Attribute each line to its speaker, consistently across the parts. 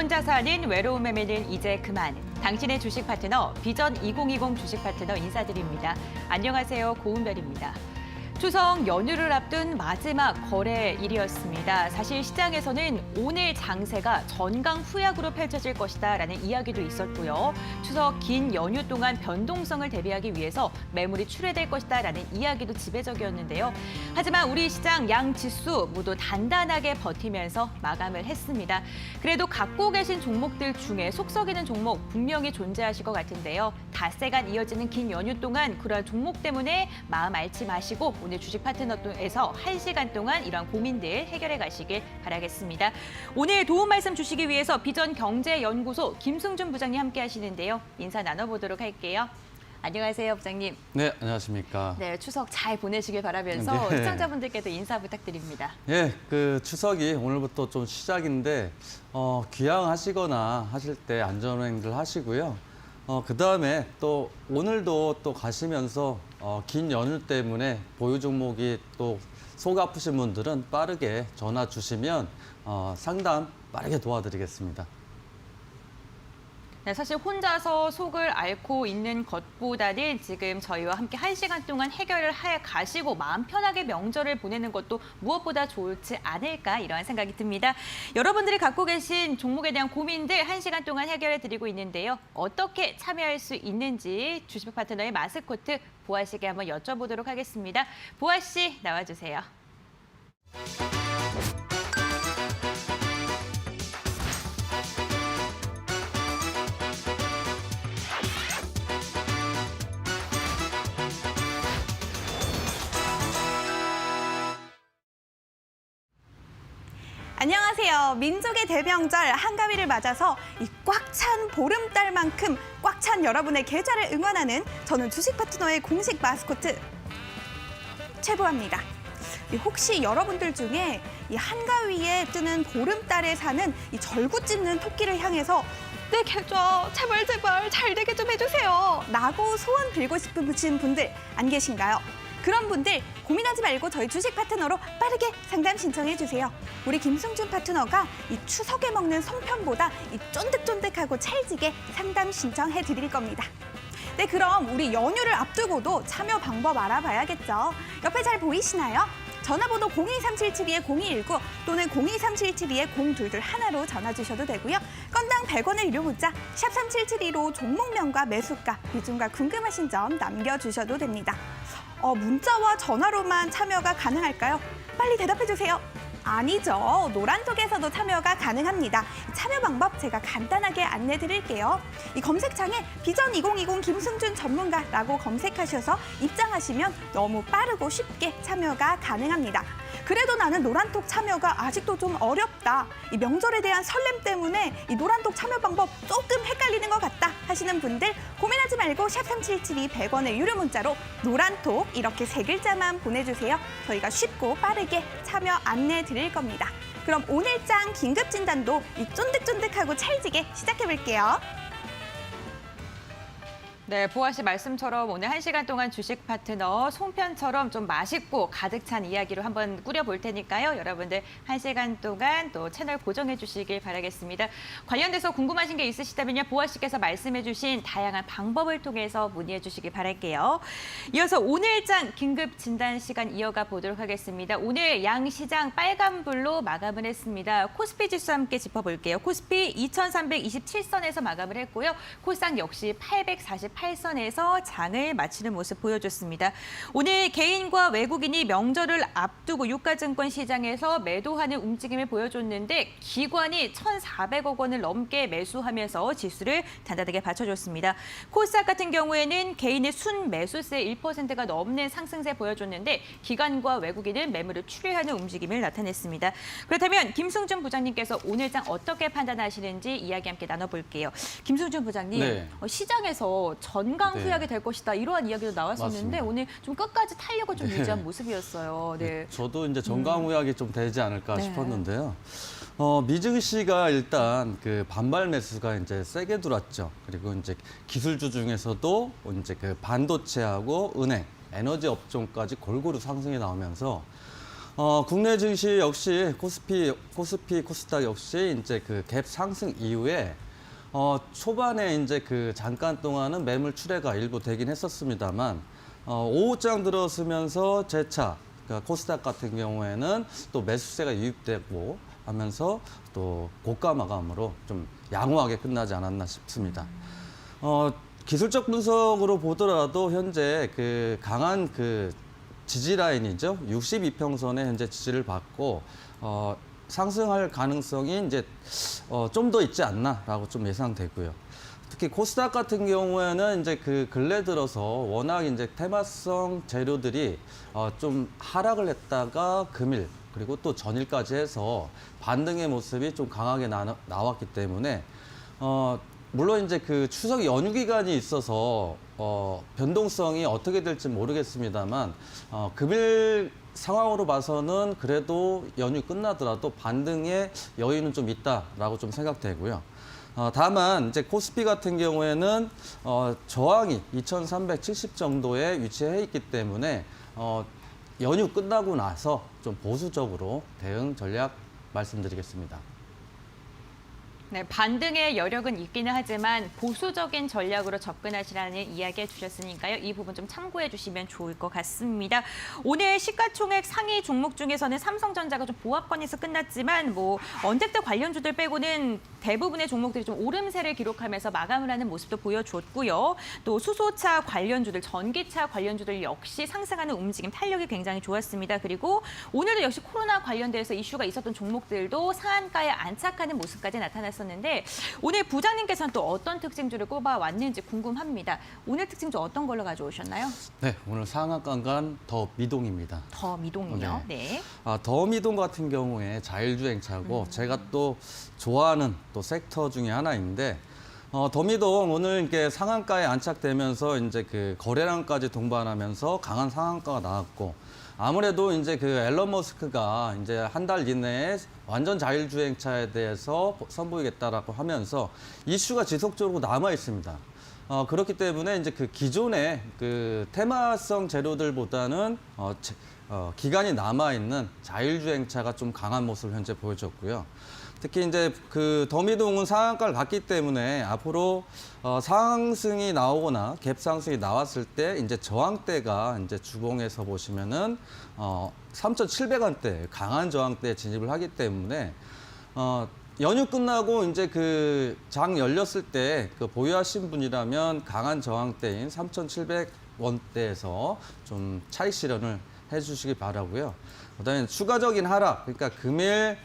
Speaker 1: 혼자 사는 외로운 매매는 이제 그만. 당신의 주식 파트너 비전 2020 주식 파트너 인사드립니다. 안녕하세요, 고은별입니다. 추석 연휴를 앞둔 마지막 거래일이었습니다. 사실 시장에서는 오늘 장세가 전강후약으로 펼쳐질 것이다라는 이야기도 있었고요. 추석 긴 연휴 동안 변동성을 대비하기 위해서 매물이 출회될 것이다라는 이야기도 지배적이었는데요. 하지만 우리 시장 양 지수 모두 단단하게 버티면서 마감을 했습니다. 그래도 갖고 계신 종목들 중에 속썩이는 종목 분명히 존재하실 것 같은데요. 닷새간 이어지는 긴 연휴 동안 그러한 종목 때문에 마음 앓지 마시고 오늘 주식 파트너에서 1시간 동안 이러한 고민들 해결해 가시길 바라겠습니다. 오늘 도움 말씀 주시기 위해서 비전경제연구소 김승준 부장님 함께 하시는데요. 인사 나눠보도록 할게요. 안녕하세요, 부장님.
Speaker 2: 네, 안녕하십니까.
Speaker 1: 네, 추석 잘 보내시길 바라면서
Speaker 2: 네.
Speaker 1: 시청자분들께도 인사 부탁드립니다.
Speaker 2: 예, 그 추석이 오늘부터 좀 시작인데 귀향하시거나 하실 때 안전운행들 하시고요. 그다음에 또 오늘도 또 가시면서 긴 연휴 때문에 보유 종목이 또 속 아프신 분들은 빠르게 전화 주시면 상담 빠르게 도와드리겠습니다.
Speaker 1: 네, 사실 혼자서 속을 앓고 있는 것보다는 지금 저희와 함께 1시간 동안 해결을 해 가시고 마음 편하게 명절을 보내는 것도 무엇보다 좋지 않을까 이런 생각이 듭니다. 여러분들이 갖고 계신 종목에 대한 고민들 1시간 동안 해결해 드리고 있는데요. 어떻게 참여할 수 있는지 주식 파트너의 마스코트 보아 씨에게 한번 여쭤보도록 하겠습니다. 보아 씨 나와주세요.
Speaker 3: 안녕하세요. 민족의 대명절 한가위를 맞아서 이 꽉 찬 보름달만큼 꽉 찬 여러분의 계좌를 응원하는 저는 주식 파트너의 공식 마스코트 최보아입니다. 혹시 여러분들 중에 이 한가위에 뜨는 보름달에 사는 이 절구 찢는 토끼를 향해서 내 계좌 제발 잘 되게 좀 해주세요 라고 소원 빌고 싶으신 분들 안 계신가요? 그런 분들 고민하지 말고 저희 주식 파트너로 빠르게 상담 신청해 주세요. 우리 김승준 파트너가 이 추석에 먹는 송편보다 이 쫀득쫀득하고 찰지게 상담 신청해 드릴 겁니다. 네, 그럼 우리 연휴를 앞두고도 참여 방법 알아봐야겠죠. 옆에 잘 보이시나요? 전화번호 023772-0219 또는 023772-0222로 전화 주셔도 되고요. 건당 100원의 유료 문자 샵 3772로 종목명과 매수가, 비중가 궁금하신 점 남겨주셔도 됩니다. 문자와 전화로만 참여가 가능할까요? 빨리 대답해 주세요. 아니죠. 노란톡에서도 참여가 가능합니다. 참여 방법 제가 간단하게 안내 드릴게요. 이 검색창에 비전 2020 김승준 전문가라고 검색하셔서 입장하시면 너무 빠르고 쉽게 참여가 가능합니다. 그래도 나는 노란톡 참여가 아직도 좀 어렵다. 이 명절에 대한 설렘 때문에 이 노란톡 참여 방법 조금 헷갈리는 것 같다 하시는 분들 고민하지 말고 샵 3772 100원의 유료 문자로 노란톡 이렇게 3글자만 보내주세요. 저희가 쉽고 빠르게 참여 안내 드릴 겁니다. 그럼 오늘장 긴급 진단도 이 쫀득쫀득하고 찰지게 시작해 볼게요.
Speaker 1: 네, 보아 씨 말씀처럼 오늘 1시간 동안 주식 파트너 송편처럼 좀 맛있고 가득 찬 이야기로 한번 꾸려볼 테니까요. 여러분들 1시간 동안 또 채널 고정해 주시길 바라겠습니다. 관련돼서 궁금하신 게 있으시다면요. 보아 씨께서 말씀해 주신 다양한 방법을 통해서 문의해 주시길 바랄게요. 이어서 오늘장 긴급 진단 시간 이어가 보도록 하겠습니다. 오늘 양시장 빨간불로 마감을 했습니다. 코스피 지수 함께 짚어볼게요. 코스피 2327선에서 마감을 했고요. 코스닥 역시 848선에서 장을 마치는 모습 보여줬습니다. 오늘 개인과 외국인이 명절을 앞두고 유가증권 시장에서 매도하는 움직임을 보여줬는데 기관이 1,400억 원을 넘게 매수하면서 지수를 단단하게 받쳐줬습니다. 코스닥 같은 경우에는 개인의 순매수세 1%가 넘는 상승세 보여줬는데 기관과 외국인은 매물을 출회하는 움직임을 나타냈습니다. 그렇다면 김승준 부장님께서 오늘장 어떻게 판단하시는지 이야기 함께 나눠볼게요. 김승준 부장님,
Speaker 2: 네.
Speaker 1: 시장에서 전강후약이 될 것이다 이러한 이야기도 나왔었는데
Speaker 2: 맞습니다.
Speaker 1: 오늘 좀 끝까지 탄력을 좀 유지한 모습이었어요. 네.
Speaker 2: 저도 이제 전강후약이 좀 되지 않을까
Speaker 1: 네.
Speaker 2: 싶었는데요. 미증시가 일단 그 반발 매수가 이제 세게 들어왔죠. 그리고 이제 기술주 중에서도 이제 그 반도체하고 은행, 에너지 업종까지 골고루 상승이 나오면서 국내 증시 역시 코스피, 코스닥 역시 이제 그 갭 상승 이후에 초반에 이제 그 잠깐 동안은 매물 출회가 일부 되긴 했었습니다만 오후장 들어서면서 재차 그러니까 코스닥 같은 경우에는 또 매수세가 유입되고 하면서 또 고가 마감으로 좀 양호하게 끝나지 않았나 싶습니다. 기술적 분석으로 보더라도 현재 그 강한 그 지지 라인이죠. 62평선에 현재 지지를 받고 상승할 가능성이 이제 좀 더 있지 않나라고 좀 예상되고요. 특히 코스닥 같은 경우에는 이제 그 근래 들어서 워낙 이제 테마성 재료들이 좀 하락을 했다가 금일 그리고 또 전일까지 해서 반등의 모습이 좀 강하게 나왔기 때문에 물론 이제 그 추석 연휴 기간이 있어서 변동성이 어떻게 될지 모르겠습니다만 금일 상황으로 봐서는 그래도 연휴 끝나더라도 반등의 여유는 좀 있다라고 좀 생각되고요. 다만 이제 코스피 같은 경우에는 저항이 2,370 정도에 위치해 있기 때문에 연휴 끝나고 나서 좀 보수적으로 대응 전략 말씀드리겠습니다.
Speaker 1: 네, 반등의 여력은 있기는 하지만 보수적인 전략으로 접근하시라는 이야기 해주셨으니까요. 이 부분 좀 참고해 주시면 좋을 것 같습니다. 오늘 시가총액 상위 종목 중에서는 삼성전자가 좀 보합권에서 끝났지만 뭐 언택트 관련주들 빼고는 대부분의 종목들이 좀 오름세를 기록하면서 마감을 하는 모습도 보여줬고요. 또 수소차 관련주들, 전기차 관련주들 역시 상승하는 움직임, 탄력이 굉장히 좋았습니다. 그리고 오늘도 역시 코로나 관련돼서 이슈가 있었던 종목들도 상한가에 안착하는 모습까지 나타났습니다. 는데 오늘 부장님께서는 또 어떤 특징주를 꼽아왔는지 궁금합니다. 오늘 특징주 어떤 걸로 가져오셨나요?
Speaker 2: 네, 오늘 상한가간 더 미동입니다.
Speaker 1: 더 미동이요? 네.
Speaker 2: 더 미동 같은 경우에 자율주행차고 제가 또 좋아하는 또 섹터 중에 하나인데 더 미동 오늘 이렇게 상한가에 안착되면서 이제 그 거래량까지 동반하면서 강한 상한가가 나왔고 아무래도 이제 그 앨런 머스크가 이제 한 달 이내에 완전 자율주행차에 대해서 선보이겠다라고 하면서 이슈가 지속적으로 남아 있습니다. 그렇기 때문에 이제 그 기존의 그 테마성 재료들보다는 기간이 남아 있는 자율주행차가 좀 강한 모습을 현재 보여줬고요. 특히 이제 그 더미동은 상한가를 갔기 때문에 앞으로 상승이 나오거나 갭 상승이 나왔을 때 이제 저항대가 이제 주봉에서 보시면은 3,700원대 강한 저항대에 진입을 하기 때문에 연휴 끝나고 이제 그 장 열렸을 때 그 보유하신 분이라면 강한 저항대인 3,700원대에서 좀 차익 실현을 해주시기 바라고요. 그다음에 추가적인 하락, 그러니까 금일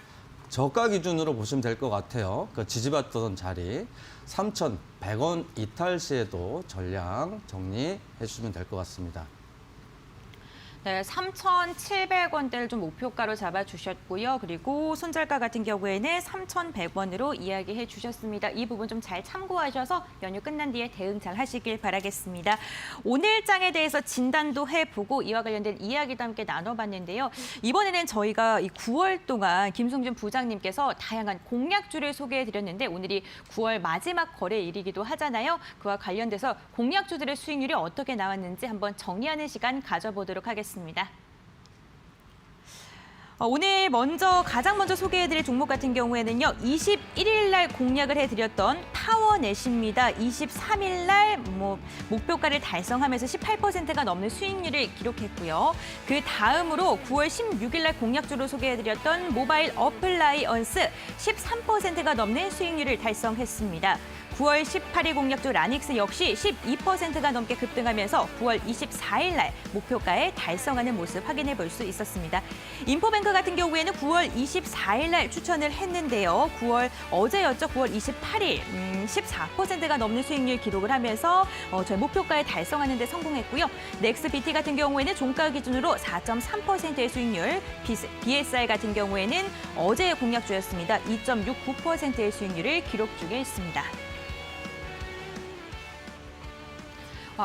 Speaker 2: 저가 기준으로 보시면 될 것 같아요. 그 지지받던 자리 3,100원 이탈 시에도 전량 정리해 주시면 될 것 같습니다.
Speaker 1: 네, 3,700원대를 좀 목표가로 잡아주셨고요. 그리고 손절가 같은 경우에는 3,100원으로 이야기해 주셨습니다. 이 부분 좀 잘 참고하셔서 연휴 끝난 뒤에 대응 잘 하시길 바라겠습니다. 오늘 장에 대해서 진단도 해보고 이와 관련된 이야기도 함께 나눠봤는데요. 이번에는 저희가 이 9월 동안 김승준 부장님께서 다양한 공략주를 소개해드렸는데 오늘이 9월 마지막 거래일이기도 하잖아요. 그와 관련돼서 공략주들의 수익률이 어떻게 나왔는지 한번 정리하는 시간 가져보도록 하겠습니다. 오늘 가장 먼저 소개해드릴 종목 같은 경우에는요. 21일 날 공략을 해드렸던 파워넷입니다. 23일 날 목표가를 달성하면서 18%가 넘는 수익률을 기록했고요. 그 다음으로 9월 16일 날 공략주로 소개해드렸던 모바일 어플라이언스 13%가 넘는 수익률을 달성했습니다. 9월 18일 공략주 라닉스 역시 12%가 넘게 급등하면서 9월 24일 날 목표가에 달성하는 모습 확인해 볼 수 있었습니다. 인포뱅크 같은 경우에는 9월 24일 날 추천을 했는데요. 어제였죠. 9월 28일 14%가 넘는 수익률 기록을 하면서 저희 목표가에 달성하는 데 성공했고요. 넥스비티 같은 경우에는 종가 기준으로 4.3%의 수익률, BSR 같은 경우에는 어제의 공략주였습니다. 2.69%의 수익률을 기록 중에 있습니다.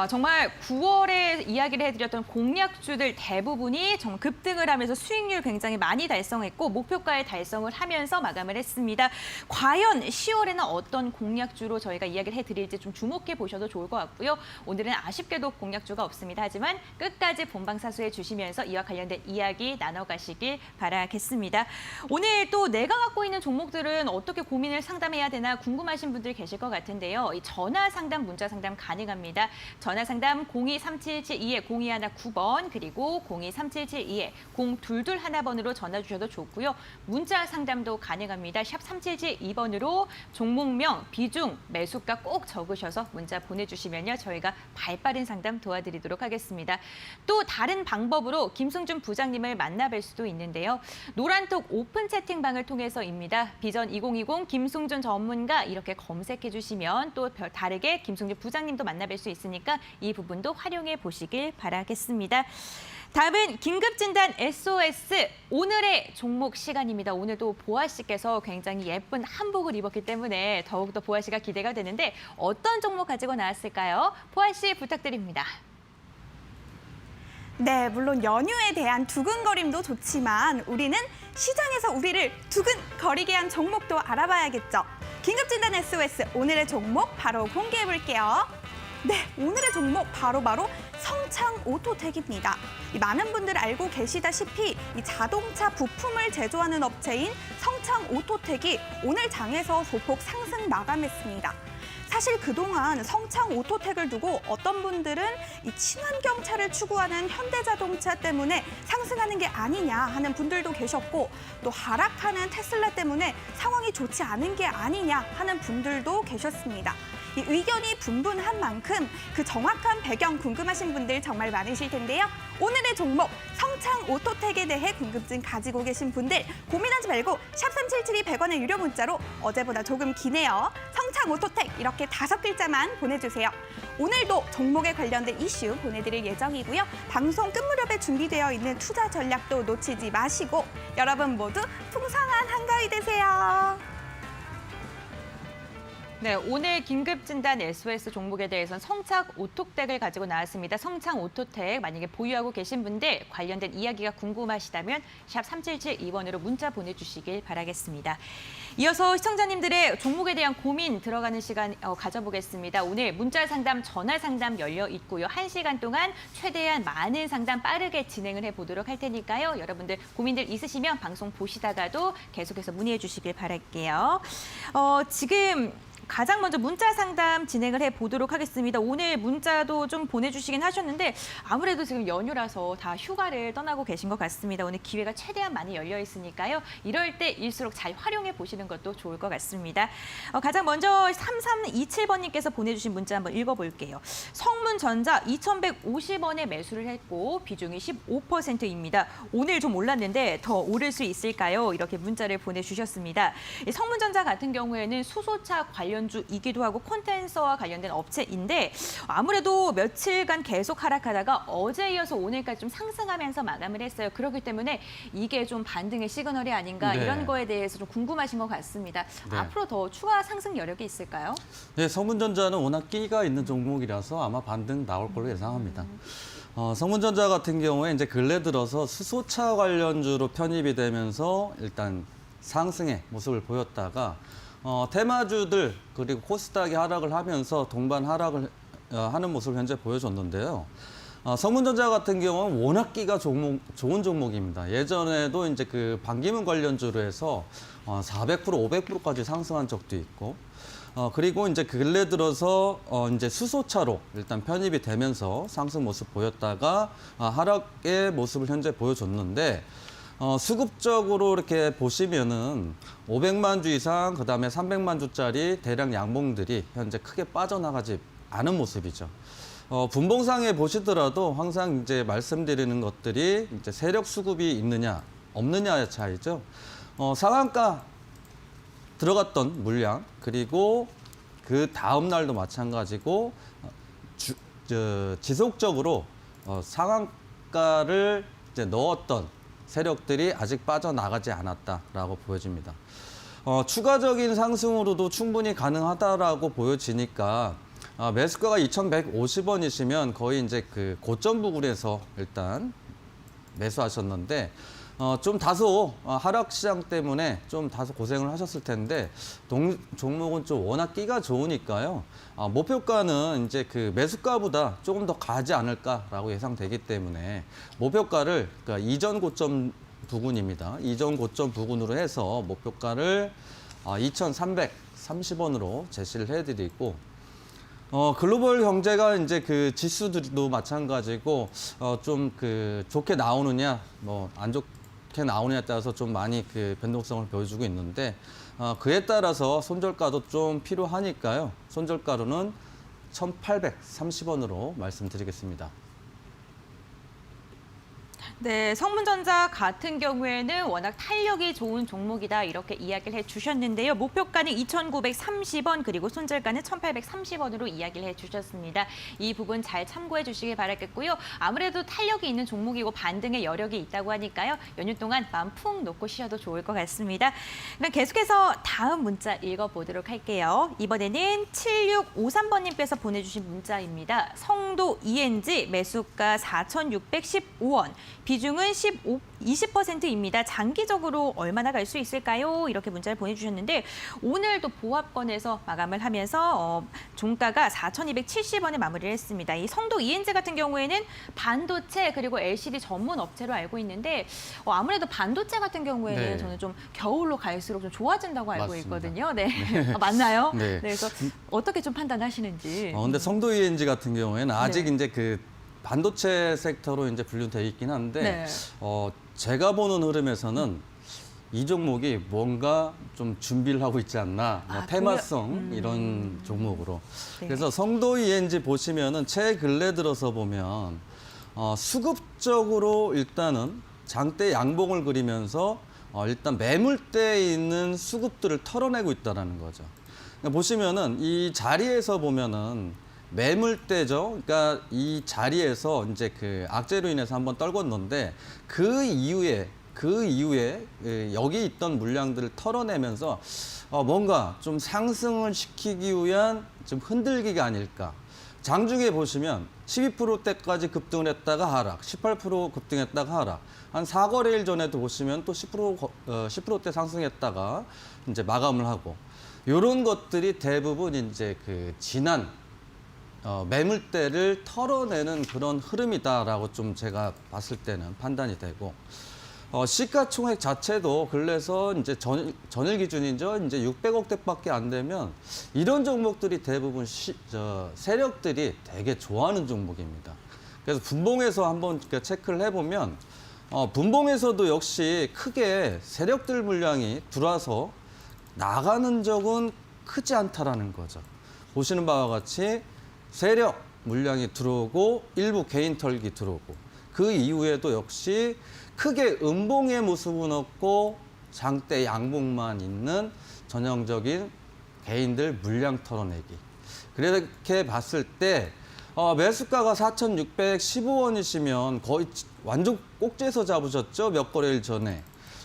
Speaker 1: 정말 9월에 이야기를 해드렸던 공약주들 대부분이 정말 급등을 하면서 수익률 굉장히 많이 달성했고 목표가의 달성을 하면서 마감을 했습니다. 과연 10월에는 어떤 공약주로 저희가 이야기를 해드릴지 좀 주목해 보셔도 좋을 것 같고요. 오늘은 아쉽게도 공약주가 없습니다. 하지만 끝까지 본방사수해 주시면서 이와 관련된 이야기 나눠가시길 바라겠습니다. 오늘 또 내가 갖고 있는 종목들은 어떻게 고민을 상담해야 되나 궁금하신 분들 계실 것 같은데요. 이 전화 상담, 문자 상담 가능합니다. 전화 상담 023772에 0219번 그리고 023772에 0222번으로 전화 주셔도 좋고요. 문자 상담도 가능합니다. 샵 3772번으로 종목명, 비중, 매수가 꼭 적으셔서 문자 보내주시면요. 저희가 발빠른 상담 도와드리도록 하겠습니다. 또 다른 방법으로 김승준 부장님을 만나뵐 수도 있는데요. 노란톡 오픈 채팅방을 통해서입니다. 비전 2020 김승준 전문가 이렇게 검색해 주시면 또 다르게 김승준 부장님도 만나뵐 수 있으니까 이 부분도 활용해 보시길 바라겠습니다. 다음은 긴급진단 SOS 오늘의 종목 시간입니다. 오늘도 보아 씨께서 굉장히 예쁜 한복을 입었기 때문에 더욱더 보아 씨가 기대가 되는데 어떤 종목 가지고 나왔을까요? 보아 씨 부탁드립니다.
Speaker 3: 네, 물론 연휴에 대한 두근거림도 좋지만 우리는 시장에서 우리를 두근거리게 한 종목도 알아봐야겠죠. 긴급진단 SOS 오늘의 종목 바로 공개해 볼게요. 네, 오늘의 종목 바로 성창오토텍입니다. 많은 분들 알고 계시다시피 이 자동차 부품을 제조하는 업체인 성창오토텍이 오늘 장에서 소폭 상승 마감했습니다. 사실 그동안 성창오토텍을 두고 어떤 분들은 이 친환경차를 추구하는 현대자동차 때문에 상승하는 게 아니냐 하는 분들도 계셨고 또 하락하는 테슬라 때문에 상황이 좋지 않은 게 아니냐 하는 분들도 계셨습니다. 이 의견이 분분한 만큼 그 정확한 배경 궁금하신 분들 정말 많으실 텐데요. 오늘의 종목 성창오토텍에 대해 궁금증 가지고 계신 분들 고민하지 말고 샵3772 100원의 유료 문자로 어제보다 조금 기네요. 성창오토텍 이렇게 5글자만 보내주세요. 오늘도 종목에 관련된 이슈 보내드릴 예정이고요. 방송 끝 무렵에 준비되어 있는 투자 전략도 놓치지 마시고 여러분 모두 풍성한 한가위 되세요.
Speaker 1: 네, 오늘 긴급진단 SOS 종목에 대해서는 성창오토텍을 가지고 나왔습니다. 성창오토텍 만약에 보유하고 계신 분들 관련된 이야기가 궁금하시다면 샵 3772번으로 문자 보내주시길 바라겠습니다. 이어서 시청자님들의 종목에 대한 고민 들어가는 시간 가져보겠습니다. 오늘 문자 상담, 전화 상담 열려 있고요. 1시간 동안 최대한 많은 상담 빠르게 진행을 해보도록 할 테니까요. 여러분들 고민들 있으시면 방송 보시다가도 계속해서 문의해 주시길 바랄게요. 지금 가장 먼저 문자 상담 진행을 해보도록 하겠습니다. 오늘 문자도 좀 보내주시긴 하셨는데 아무래도 지금 연휴라서 다 휴가를 떠나고 계신 것 같습니다. 오늘 기회가 최대한 많이 열려 있으니까요. 이럴 때일수록 잘 활용해 보시는 것도 좋을 것 같습니다. 가장 먼저 3327번님께서 보내주신 문자 한번 읽어볼게요. 성문전자 2,150원에 매수를 했고 비중이 15%입니다. 오늘 좀 올랐는데 더 오를 수 있을까요? 이렇게 문자를 보내주셨습니다. 성문전자 같은 경우에는 수소차 관련주이기도 하고 콘덴서와 관련된 업체인데 아무래도 며칠간 계속 하락하다가 어제 이어서 오늘까지 좀 상승하면서 마감을 했어요. 그렇기 때문에 이게 좀 반등의 시그널이 아닌가
Speaker 2: 네.
Speaker 1: 이런 거에 대해서 좀 궁금하신 것 같습니다.
Speaker 2: 네.
Speaker 1: 앞으로 더 추가 상승 여력이 있을까요?
Speaker 2: 네, 성문전자는 워낙 끼가 있는 종목이라서 아마 반등 나올 걸로 예상합니다. 성문전자 같은 경우에 이제 근래 들어서 수소차 관련주로 편입이 되면서 일단 상승의 모습을 보였다가 테마주들 그리고 코스닥이 하락을 하면서 동반 하락을 하는 모습을 현재 보여줬는데요. 성문전자 같은 경우는 워낙 끼가 좋은 종목입니다. 예전에도 이제 그 반기문 관련주로 해서 400%, 500%까지 상승한 적도 있고, 그리고 이제 근래 들어서 이제 수소차로 일단 편입이 되면서 상승 모습 보였다가 하락의 모습을 현재 보여줬는데. 수급적으로 이렇게 보시면은 500만 주 이상, 그 다음에 300만 주짜리 대량 양봉들이 현재 크게 빠져나가지 않은 모습이죠. 분봉상에 보시더라도 항상 이제 말씀드리는 것들이 이제 세력 수급이 있느냐, 없느냐의 차이죠. 상한가 들어갔던 물량, 그리고 그 다음 날도 마찬가지고, 지속적으로 상한가를 이제 넣었던 세력들이 아직 빠져나가지 않았다라고 보여집니다. 추가적인 상승으로도 충분히 가능하다라고 보여지니까 매수가가 2,150원이시면 거의 이제 그 고점 부근에서 일단 매수하셨는데 좀 다소 하락 시장 때문에 좀 다소 고생을 하셨을 텐데 종목은 좀 워낙 끼가 좋으니까요. 목표가는 이제 그 매수가보다 조금 더 가지 않을까라고 예상되기 때문에 목표가를 그러니까 이전 고점 부근입니다. 이전 고점 부근으로 해서 목표가를 2,330원으로 제시를 해드리고 글로벌 경제가 이제 그 지수들도 마찬가지고 좀 그 좋게 나오느냐 뭐 안 좋게 나오느냐에 따라서 좀 많이 그 변동성을 보여주고 있는데 그에 따라서 손절가도 좀 필요하니까요. 손절가로는 1,830원으로 말씀드리겠습니다.
Speaker 1: 네, 성문전자 같은 경우에는 워낙 탄력이 좋은 종목이다 이렇게 이야기를 해주셨는데요. 목표가는 2,930원 그리고 손절가는 1,830원으로 이야기를 해주셨습니다. 이 부분 잘 참고해 주시길 바라겠고요. 아무래도 탄력이 있는 종목이고 반등의 여력이 있다고 하니까요. 연휴 동안 마음 푹 놓고 쉬셔도 좋을 것 같습니다. 그럼 계속해서 다음 문자 읽어보도록 할게요. 이번에는 7653번님께서 보내주신 문자입니다. 성도 ENG 매수가 4,615원. 비중은 20%입니다. 장기적으로 얼마나 갈 수 있을까요? 이렇게 문자를 보내주셨는데 오늘도 보합권에서 마감을 하면서 종가가 4,270원에 마무리를 했습니다. 이 성도 ENG 같은 경우에는 반도체 그리고 LCD 전문 업체로 알고 있는데 아무래도 반도체 같은 경우에는
Speaker 2: 네.
Speaker 1: 저는 좀 겨울로 갈수록 좀 좋아진다고 알고
Speaker 2: 맞습니다.
Speaker 1: 있거든요. 네, 맞나요?
Speaker 2: 네.
Speaker 1: 그래서 어떻게 좀 판단하시는지.
Speaker 2: 근데 성도 ENG 같은 경우에는 아직
Speaker 1: 네.
Speaker 2: 이제 그 반도체 섹터로 이제 분류되어 있긴 한데
Speaker 1: 네.
Speaker 2: 제가 보는 흐름에서는 이 종목이 뭔가 좀 준비를 하고 있지 않나, 테마성 이런 종목으로.
Speaker 1: 네.
Speaker 2: 그래서 성도 ENG 보시면은 최근래 들어서 보면 수급적으로 일단은 장대 양봉을 그리면서 일단 매물대에 있는 수급들을 털어내고 있다라는 거죠. 그러니까 보시면은 이 자리에서 보면은 매물대죠. 그러니까 이 자리에서 이제 그 악재로 인해서 한번 떨궜는데 그 이후에 여기 있던 물량들을 털어내면서 뭔가 좀 상승을 시키기 위한 좀 흔들기가 아닐까. 장중에 보시면 12%대까지 급등을 했다가 하락, 18% 급등했다가 하락. 한 4거래일 전에도 보시면 또 10%대 상승했다가 이제 마감을 하고. 이런 것들이 대부분 이제 그 지난 매물대를 털어내는 그런 흐름이다라고 좀 제가 봤을 때는 판단이 되고 시가총액 자체도 근래서 이제 전일 기준이죠. 이제 600억대밖에 안 되면 이런 종목들이 대부분 세력들이 되게 좋아하는 종목입니다. 그래서 분봉에서 한번 체크를 해보면 분봉에서도 역시 크게 세력들 물량이 들어와서 나가는 적은 크지 않다라는 거죠. 보시는 바와 같이 세력 물량이 들어오고 일부 개인 털기 들어오고 그 이후에도 역시 크게 음봉의 모습은 없고 장대 양봉만 있는 전형적인 개인들 물량 털어내기. 그렇게 봤을 때 매수가가 4,615원이시면 거의 완전 꼭지에서 잡으셨죠? 몇 거래일 전에.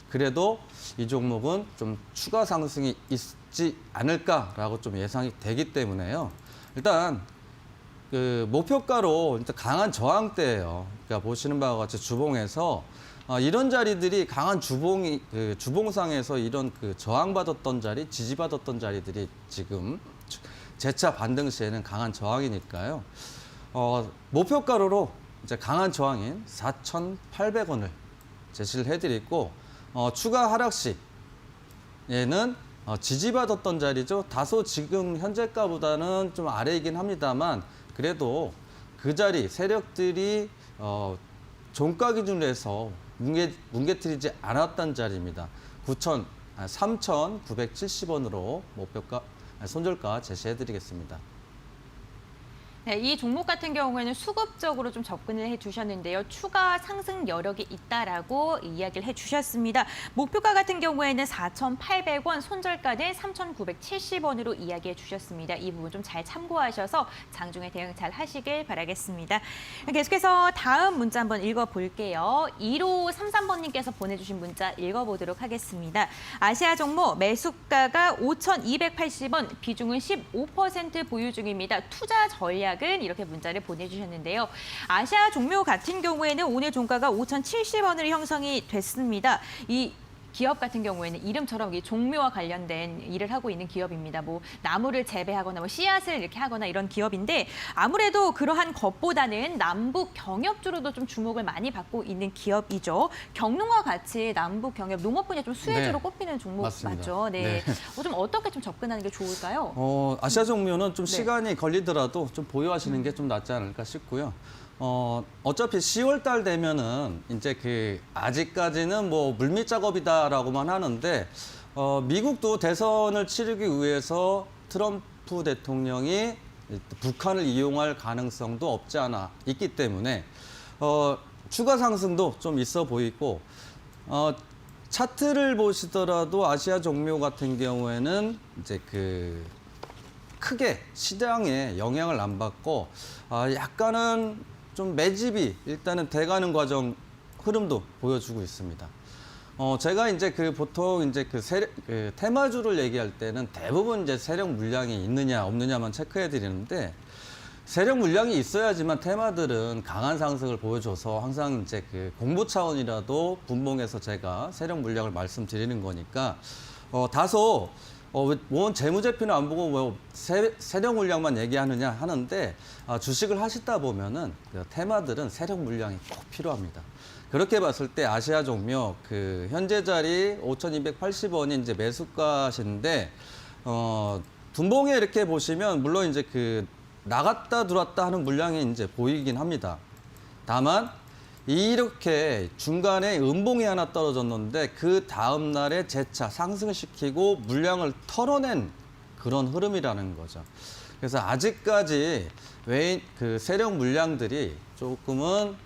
Speaker 2: 그래도 이 종목은 좀 추가 상승이 있지 않을까라고 좀 예상이 되기 때문에요. 일단 그 목표가로 일단 강한 저항대예요. 그러니까 보시는 바와 같이 주봉에서 이런 자리들이 강한 주봉상에서 이런 그 저항받았던 자리, 지지받았던 자리들이 지금 재차 반등 시에는 강한 저항이니까요. 목표가로 이제 강한 저항인 4,800원을 제시를 해드리고 추가 하락 시에는 지지받았던 자리죠. 다소 지금 현재가보다는 좀 아래이긴 합니다만 그래도 그 자리 세력들이 종가 기준으로 해서 뭉개뜨리지 않았던 자리입니다. 3,970원으로 목표가 손절가 제시해드리겠습니다.
Speaker 1: 네, 이 종목 같은 경우에는 수급적으로 좀 접근을 해주셨는데요. 추가 상승 여력이 있다라고 이야기를 해주셨습니다. 목표가 같은 경우에는 4,800원, 손절가는 3,970원으로 이야기해 주셨습니다. 이 부분 좀 잘 참고하셔서 장중에 대응 잘 하시길 바라겠습니다. 계속해서 다음 문자 한번 읽어볼게요. 1533번님께서 보내주신 문자 읽어보도록 하겠습니다. 아시아 종목 매수가가 5,280원, 비중은 15% 보유 중입니다. 투자 전략은 이렇게 문자를 보내주셨는데요. 아시아 종묘 같은 경우에는 오늘 종가가 5,070원으로 형성이 됐습니다. 이 기업 같은 경우에는 이름처럼 이 종묘와 관련된 일을 하고 있는 기업입니다. 뭐 나무를 재배하거나 뭐 씨앗을 이렇게 하거나 이런 기업인데 아무래도 그러한 것보다는 남북 경협주로도 좀 주목을 많이 받고 있는 기업이죠. 경농과 같이 남북 경협 농업 분야 좀 수혜주로
Speaker 2: 네,
Speaker 1: 꼽히는 종목
Speaker 2: 맞습니다.
Speaker 1: 맞죠? 네.
Speaker 2: 네.
Speaker 1: 좀 어떻게 좀 접근하는 게 좋을까요?
Speaker 2: 아시아 종묘는 좀
Speaker 1: 네.
Speaker 2: 시간이 걸리더라도 좀 보유하시는 게 좀 낫지 않을까 싶고요. 어차피 10월 달 되면은 이제 아직까지는 뭐 물밑 작업이다라고만 하는데 미국도 대선을 치르기 위해서 트럼프 대통령이 북한을 이용할 가능성도 없지 않아 있기 때문에 추가 상승도 좀 있어 보이고 차트를 보시더라도 아시아 종묘 같은 경우에는 이제 크게 시장에 영향을 안 받고 약간은 좀 매집이 일단은 돼가는 과정 흐름도 보여주고 있습니다. 제가 이제 보통 이제 테마주를 얘기할 때는 대부분 이제 세력 물량이 있느냐 없느냐만 체크해 드리는데 세력 물량이 있어야지만 테마들은 강한 상승을 보여줘서 항상 이제 공부 차원이라도 분봉해서 제가 세력 물량을 말씀드리는 거니까 다소 뭔 재무제표는 안 보고 뭐 세력 물량만 얘기하느냐 하는데 주식을 하시다 보면은 테마들은 세력 물량이 꼭 필요합니다. 그렇게 봤을 때 아시아 종묘 현재 자리 5,280원이 이제 매수가신데 분봉에 이렇게 보시면 물론 이제 나갔다 들어왔다 하는 물량이 이제 보이긴 합니다. 다만 이렇게 중간에 음봉이 하나 떨어졌는데 그 다음 날에 재차 상승시키고 물량을 털어낸 그런 흐름이라는 거죠. 그래서 아직까지 세력 물량들이 조금은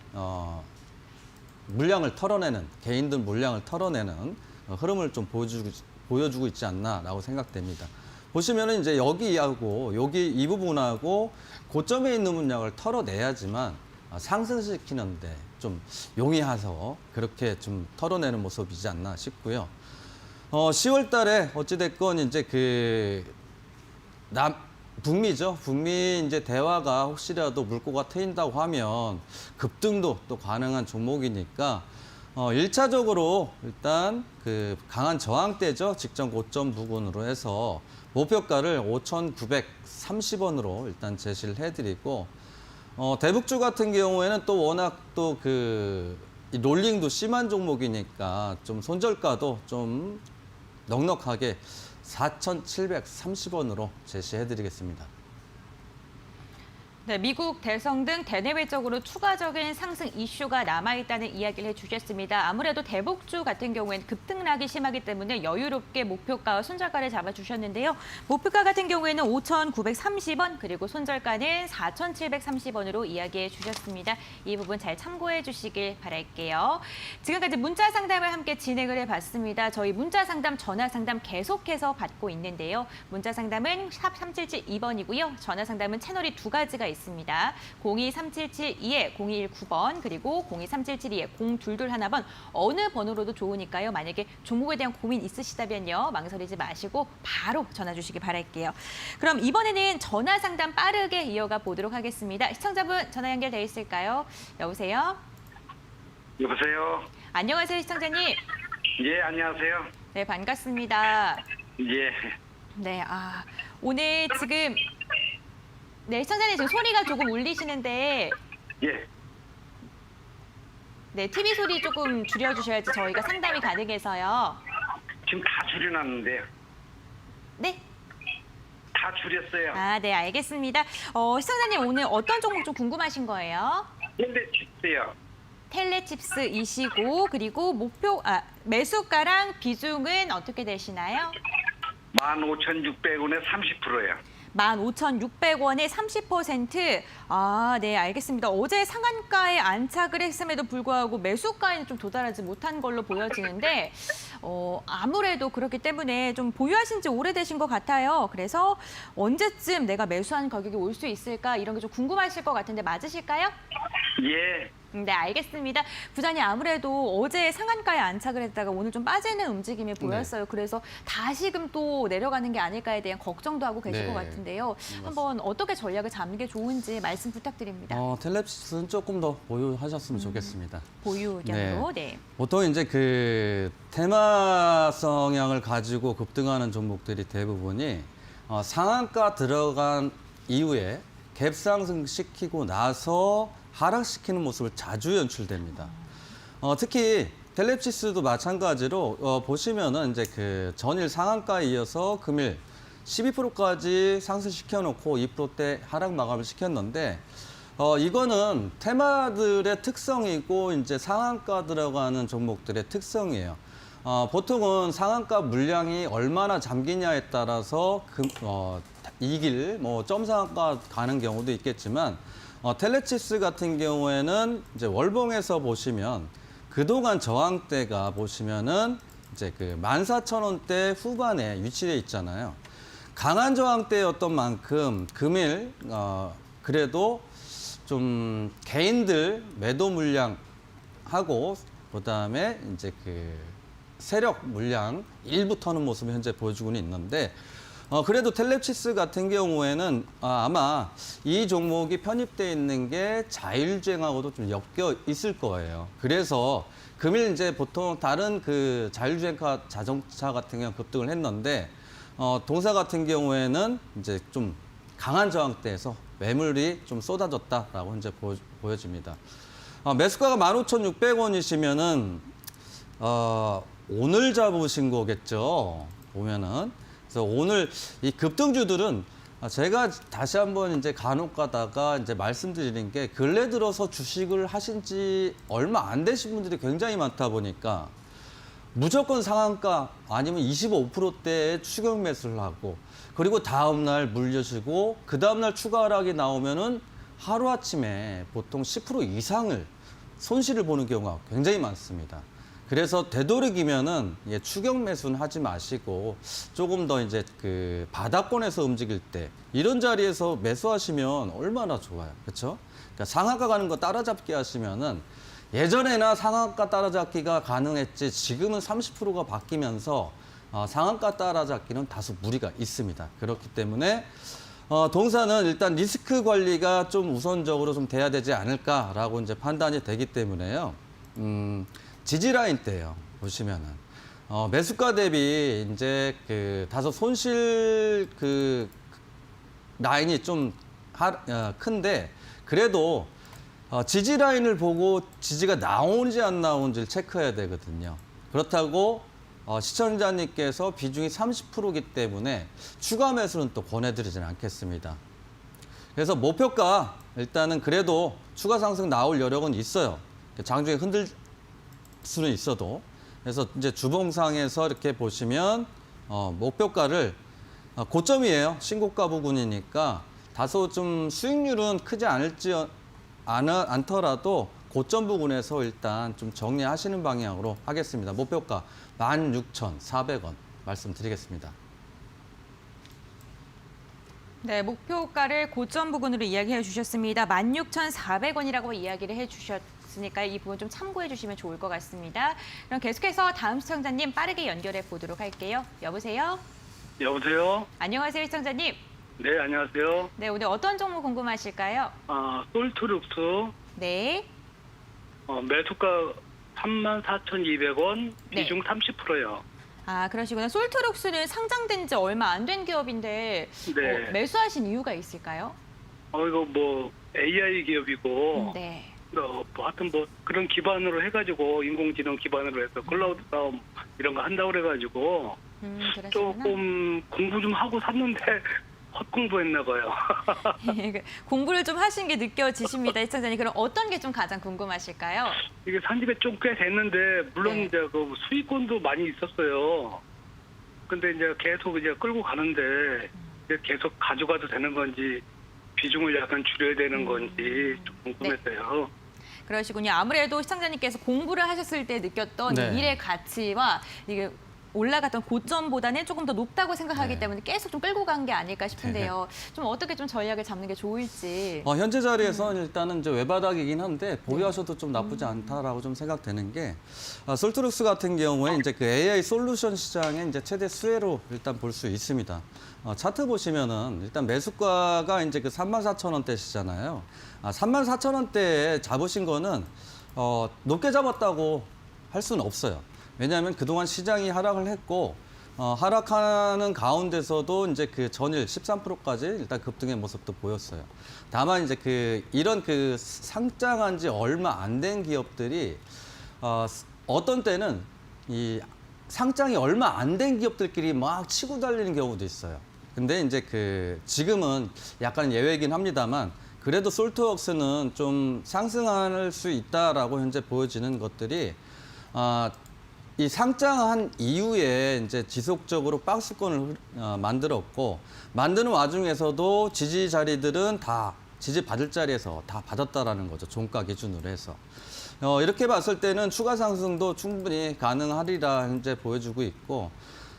Speaker 2: 물량을 털어내는 개인들 물량을 털어내는 흐름을 좀 보여주고 있지 않나라고 생각됩니다. 보시면은 이제 여기하고 여기 이 부분하고 고점에 있는 물량을 털어내야지만 상승시키는데 좀 용이해서 그렇게 좀 털어내는 모습이지 않나 싶고요. 10월 달에 어찌됐건 이제 북미죠. 북미 이제 대화가 혹시라도 물꼬가 트인다고 하면 급등도 또 가능한 종목이니까 1차적으로 일단 강한 저항대죠. 직전 고점 부근으로 해서 목표가를 5,930원으로 일단 제시를 해드리고 대북주 같은 경우에는 또 워낙 또 이 롤링도 심한 종목이니까 좀 손절가도 좀 넉넉하게 4,730원으로 제시해드리겠습니다.
Speaker 1: 네, 미국 대선 등 대내외적으로 추가적인 상승 이슈가 남아있다는 이야기를 해주셨습니다. 아무래도 대북주 같은 경우에는 급등락이 심하기 때문에 여유롭게 목표가와 손절가를 잡아주셨는데요. 목표가 같은 경우에는 5,930원 그리고 손절가는 4,730원으로 이야기해 주셨습니다. 이 부분 잘 참고해 주시길 바랄게요. 지금까지 문자 상담을 함께 진행을 해봤습니다. 저희 문자 상담, 전화 상담 계속해서 받고 있는데요. 문자 상담은 샵 3772번이고요. 전화 상담은 채널이 두 가지가 있습니다. 023772에 0219번 그리고 023772에 0221번 어느 번호로도 좋으니까요. 만약에 종목에 대한 고민 있으시다면요. 망설이지 마시고 바로 전화 주시기 바랄게요. 그럼 이번에는 전화 상담 빠르게 이어가 보도록 하겠습니다. 시청자분 전화 연결돼 있을까요? 여보세요?
Speaker 4: 여보세요?
Speaker 1: 안녕하세요, 시청자님.
Speaker 4: 예, 안녕하세요.
Speaker 1: 네, 반갑습니다.
Speaker 4: 예.
Speaker 1: 네, 오늘 지금 네, 시청자님 지금 소리가 조금 울리시는데
Speaker 4: 예.
Speaker 1: 네, TV 소리 조금 줄여주셔야지 저희가 상담이 가능해서요.
Speaker 4: 지금 다 줄여놨는데요.
Speaker 1: 네?
Speaker 4: 다 줄였어요.
Speaker 1: 네, 알겠습니다. 시청자님 오늘 어떤 종목 좀 궁금하신 거예요?
Speaker 4: 근데 칩스요.
Speaker 1: 텔레칩스이시고 그리고 매수가랑 비중은 어떻게 되시나요?
Speaker 4: 15,600원에 30%예요.
Speaker 1: 15,600원에 30%. 아, 네, 알겠습니다. 어제 상한가에 안착을 했음에도 불구하고 매수가에는 좀 도달하지 못한 걸로 보여지는데 아무래도 그렇기 때문에 좀 보유하신 지 오래되신 것 같아요. 그래서 언제쯤 내가 매수한 가격이 올 수 있을까 이런 게 좀 궁금하실 것 같은데 맞으실까요?
Speaker 4: 예.
Speaker 1: 네, 알겠습니다. 부장님 아무래도 어제 상한가에 안착을 했다가 오늘 좀 빠지는 움직임이 보였어요. 그래서 다시금 또 내려가는 게 아닐까에 대한 걱정도 하고 계실
Speaker 2: 네.
Speaker 1: 것 같은데요. 한번 어떻게 전략을 잡는 게 좋은지 말씀 부탁드립니다.
Speaker 2: 텔레시스는 조금 더 보유하셨으면 좋겠습니다.
Speaker 1: 보유 의견으로. 네.
Speaker 2: 보통 이제 그 테마 성향을 가지고 급등하는 종목들이 대부분이 상한가 들어간 이후에 갭 상승시키고 나서 하락시키는 모습을 자주 연출됩니다. 특히 텔레시스도 마찬가지로 보시면은 이제 그 전일 상한가에 이어서 금일 12%까지 상승시켜 놓고 2%대 하락 마감을 시켰는데 이거는 테마들의 특성이고 이제 상한가 들어가는 종목들의 특성이에요. 보통은 상한가 물량이 얼마나 잠기냐에 따라서 이길 점상한가 가는 경우도 있겠지만 텔레시스 같은 경우에는 이제 월봉에서 보시면 그동안 저항대가 보시면은 이제 그 14,000원대 후반에 위치해 있잖아요. 강한 저항대였던 만큼 금일 그래도 좀 개인들 매도 물량하고 그다음에 이제 그 세력 물량 일부 터는 모습을 현재 보여주고는 있는데 그래도 텔레시스 같은 경우에는 아마 이 종목이 편입되어 있는 게 자율주행하고도 좀 엮여 있을 거예요. 그래서 금일 이제 보통 다른 그 자율주행카 자동차 같은 경우 급등을 했는데 동사 같은 경우에는 이제 좀 강한 저항대에서 매물이 좀 쏟아졌다라고 현재 보여집니다. 매수가가 15,600원이시면은 오늘 잡으신 거겠죠. 보면은. 그래서 오늘 이 급등주들은 제가 다시 한번 이제 간혹 가다가 이제 말씀드리는 게 근래 들어서 주식을 하신 지 얼마 안 되신 분들이 굉장히 많다 보니까 무조건 상한가 아니면 25%대의 추격 매수를 하고 그리고 다음날 물려주고 그 다음날 추가 하락이 나오면은 하루아침에 보통 10% 이상을 손실을 보는 경우가 굉장히 많습니다. 그래서 되도록이면은 추격 매수는 하지 마시고 조금 더 이제 그 바닥권에서 움직일 때 이런 자리에서 매수하시면 얼마나 좋아요. 그렇죠? 그러니까 상한가 가는 거 따라잡기 하시면은 예전에나 상한가 따라잡기가 가능했지 지금은 30%가 바뀌면서 상한가 따라잡기는 다소 무리가 있습니다. 그렇기 때문에 동사는 일단 리스크 관리가 좀 우선적으로 좀 돼야 되지 않을까라고 이제 판단이 되기 때문에요. 지지라인 때요. 보시면은 매수가 대비 이제 그 다소 손실 그 라인이 좀 큰데 그래도 지지라인을 보고 지지가 나오는지 안 나오는지를 체크해야 되거든요. 그렇다고 시청자님께서 비중이 30%이기 때문에 추가 매수는 또 권해드리지는 않겠습니다. 그래서 목표가 일단은 그래도 추가 상승 나올 여력은 있어요. 장중에 흔들 수는 있어도. 그래서 이제 주봉상에서 이렇게 보시면 목표가를 고점이에요. 신고가 부근이니까 다소 좀 수익률은 크지 않더라도 고점 부근에서 일단 좀 정리하시는 방향으로 하겠습니다. 목표가 16,400원 말씀드리겠습니다.
Speaker 1: 네, 목표가를 고점 부근으로 이야기해 주셨습니다. 16,400원이라고 이야기를 해 주셨으니까 이 부분 좀 참고해 주시면 좋을 것 같습니다. 그럼 계속해서 다음 시청자님 빠르게 연결해 보도록 할게요. 여보세요?
Speaker 4: 여보세요?
Speaker 1: 안녕하세요, 시청자님.
Speaker 4: 네, 안녕하세요.
Speaker 1: 네, 오늘 어떤 종목 궁금하실까요?
Speaker 4: 솔트룩스
Speaker 1: 네.
Speaker 4: 매수가 34,200원,
Speaker 1: 네.
Speaker 4: 비중 30%요.
Speaker 1: 아, 그러시구나. 솔트룩스는 상장된 지 얼마 안 된 기업인데
Speaker 4: 네.
Speaker 1: 매수하신 이유가 있을까요?
Speaker 4: 이거 뭐 AI 기업이고
Speaker 1: 네.
Speaker 4: 뭐 하여튼 뭐 그런 기반으로 해가지고 인공지능 기반으로 해서 클라우드 싸움 이런 거 한다고 그래가지고
Speaker 1: 그러시구나.
Speaker 4: 조금 공부 좀 하고 샀는데 헛공부했나 봐요.
Speaker 1: 공부를 좀 하신 게 느껴지십니다, 시청자님. 그럼 어떤 게 좀 가장 궁금하실까요?
Speaker 4: 이게 산지가 좀 꽤 됐는데 물론
Speaker 1: 네.
Speaker 4: 이제 그 수익권도 많이 있었어요. 근데 이제 계속 이제 끌고 가는데 계속 가져가도 되는 건지 비중을 약간 줄여야 되는 건지 좀 궁금했어요.
Speaker 1: 그러시군요. 아무래도 시청자님께서 공부를 하셨을 때 느꼈던
Speaker 2: 네.
Speaker 1: 일의 가치와 이게 올라갔던 고점보다는 조금 더 높다고 생각하기
Speaker 2: 네.
Speaker 1: 때문에 계속 좀 끌고 간 게 아닐까 싶은데요. 좀 어떻게 좀 전략을 잡는 게 좋을지.
Speaker 2: 현재 자리에서는 일단은 이제 외바닥이긴 한데 보유하셔도 좀 나쁘지 않다라고 좀 생각되는 게 솔트룩스 같은 경우에 이제 그 AI 솔루션 시장의 이제 최대 수혜로 일단 볼 수 있습니다. 차트 보시면은 일단 매수가가 이제 그 34,000원대시잖아요. 34,000원대에 잡으신 거는 높게 잡았다고 할 수는 없어요. 왜냐하면 그동안 시장이 하락을 했고 하락하는 가운데서도 이제 그 전일 13%까지 일단 급등의 모습도 보였어요. 다만 이제 이런 상장한 지 얼마 안 된 기업들이 어떤 때는 이 상장이 얼마 안 된 기업들끼리 막 치고 달리는 경우도 있어요. 근데 이제 지금은 약간 예외이긴 합니다만 그래도 솔트웍스는 좀 상승할 수 있다라고 현재 보여지는 것들이 이 상장한 이후에 이제 지속적으로 박스권을 만들었고 만드는 와중에서도 지지 자리들은 다 지지 받을 자리에서 다 받았다라는 거죠. 종가 기준으로 해서. 이렇게 봤을 때는 추가 상승도 충분히 가능하리라 현재 보여주고 있고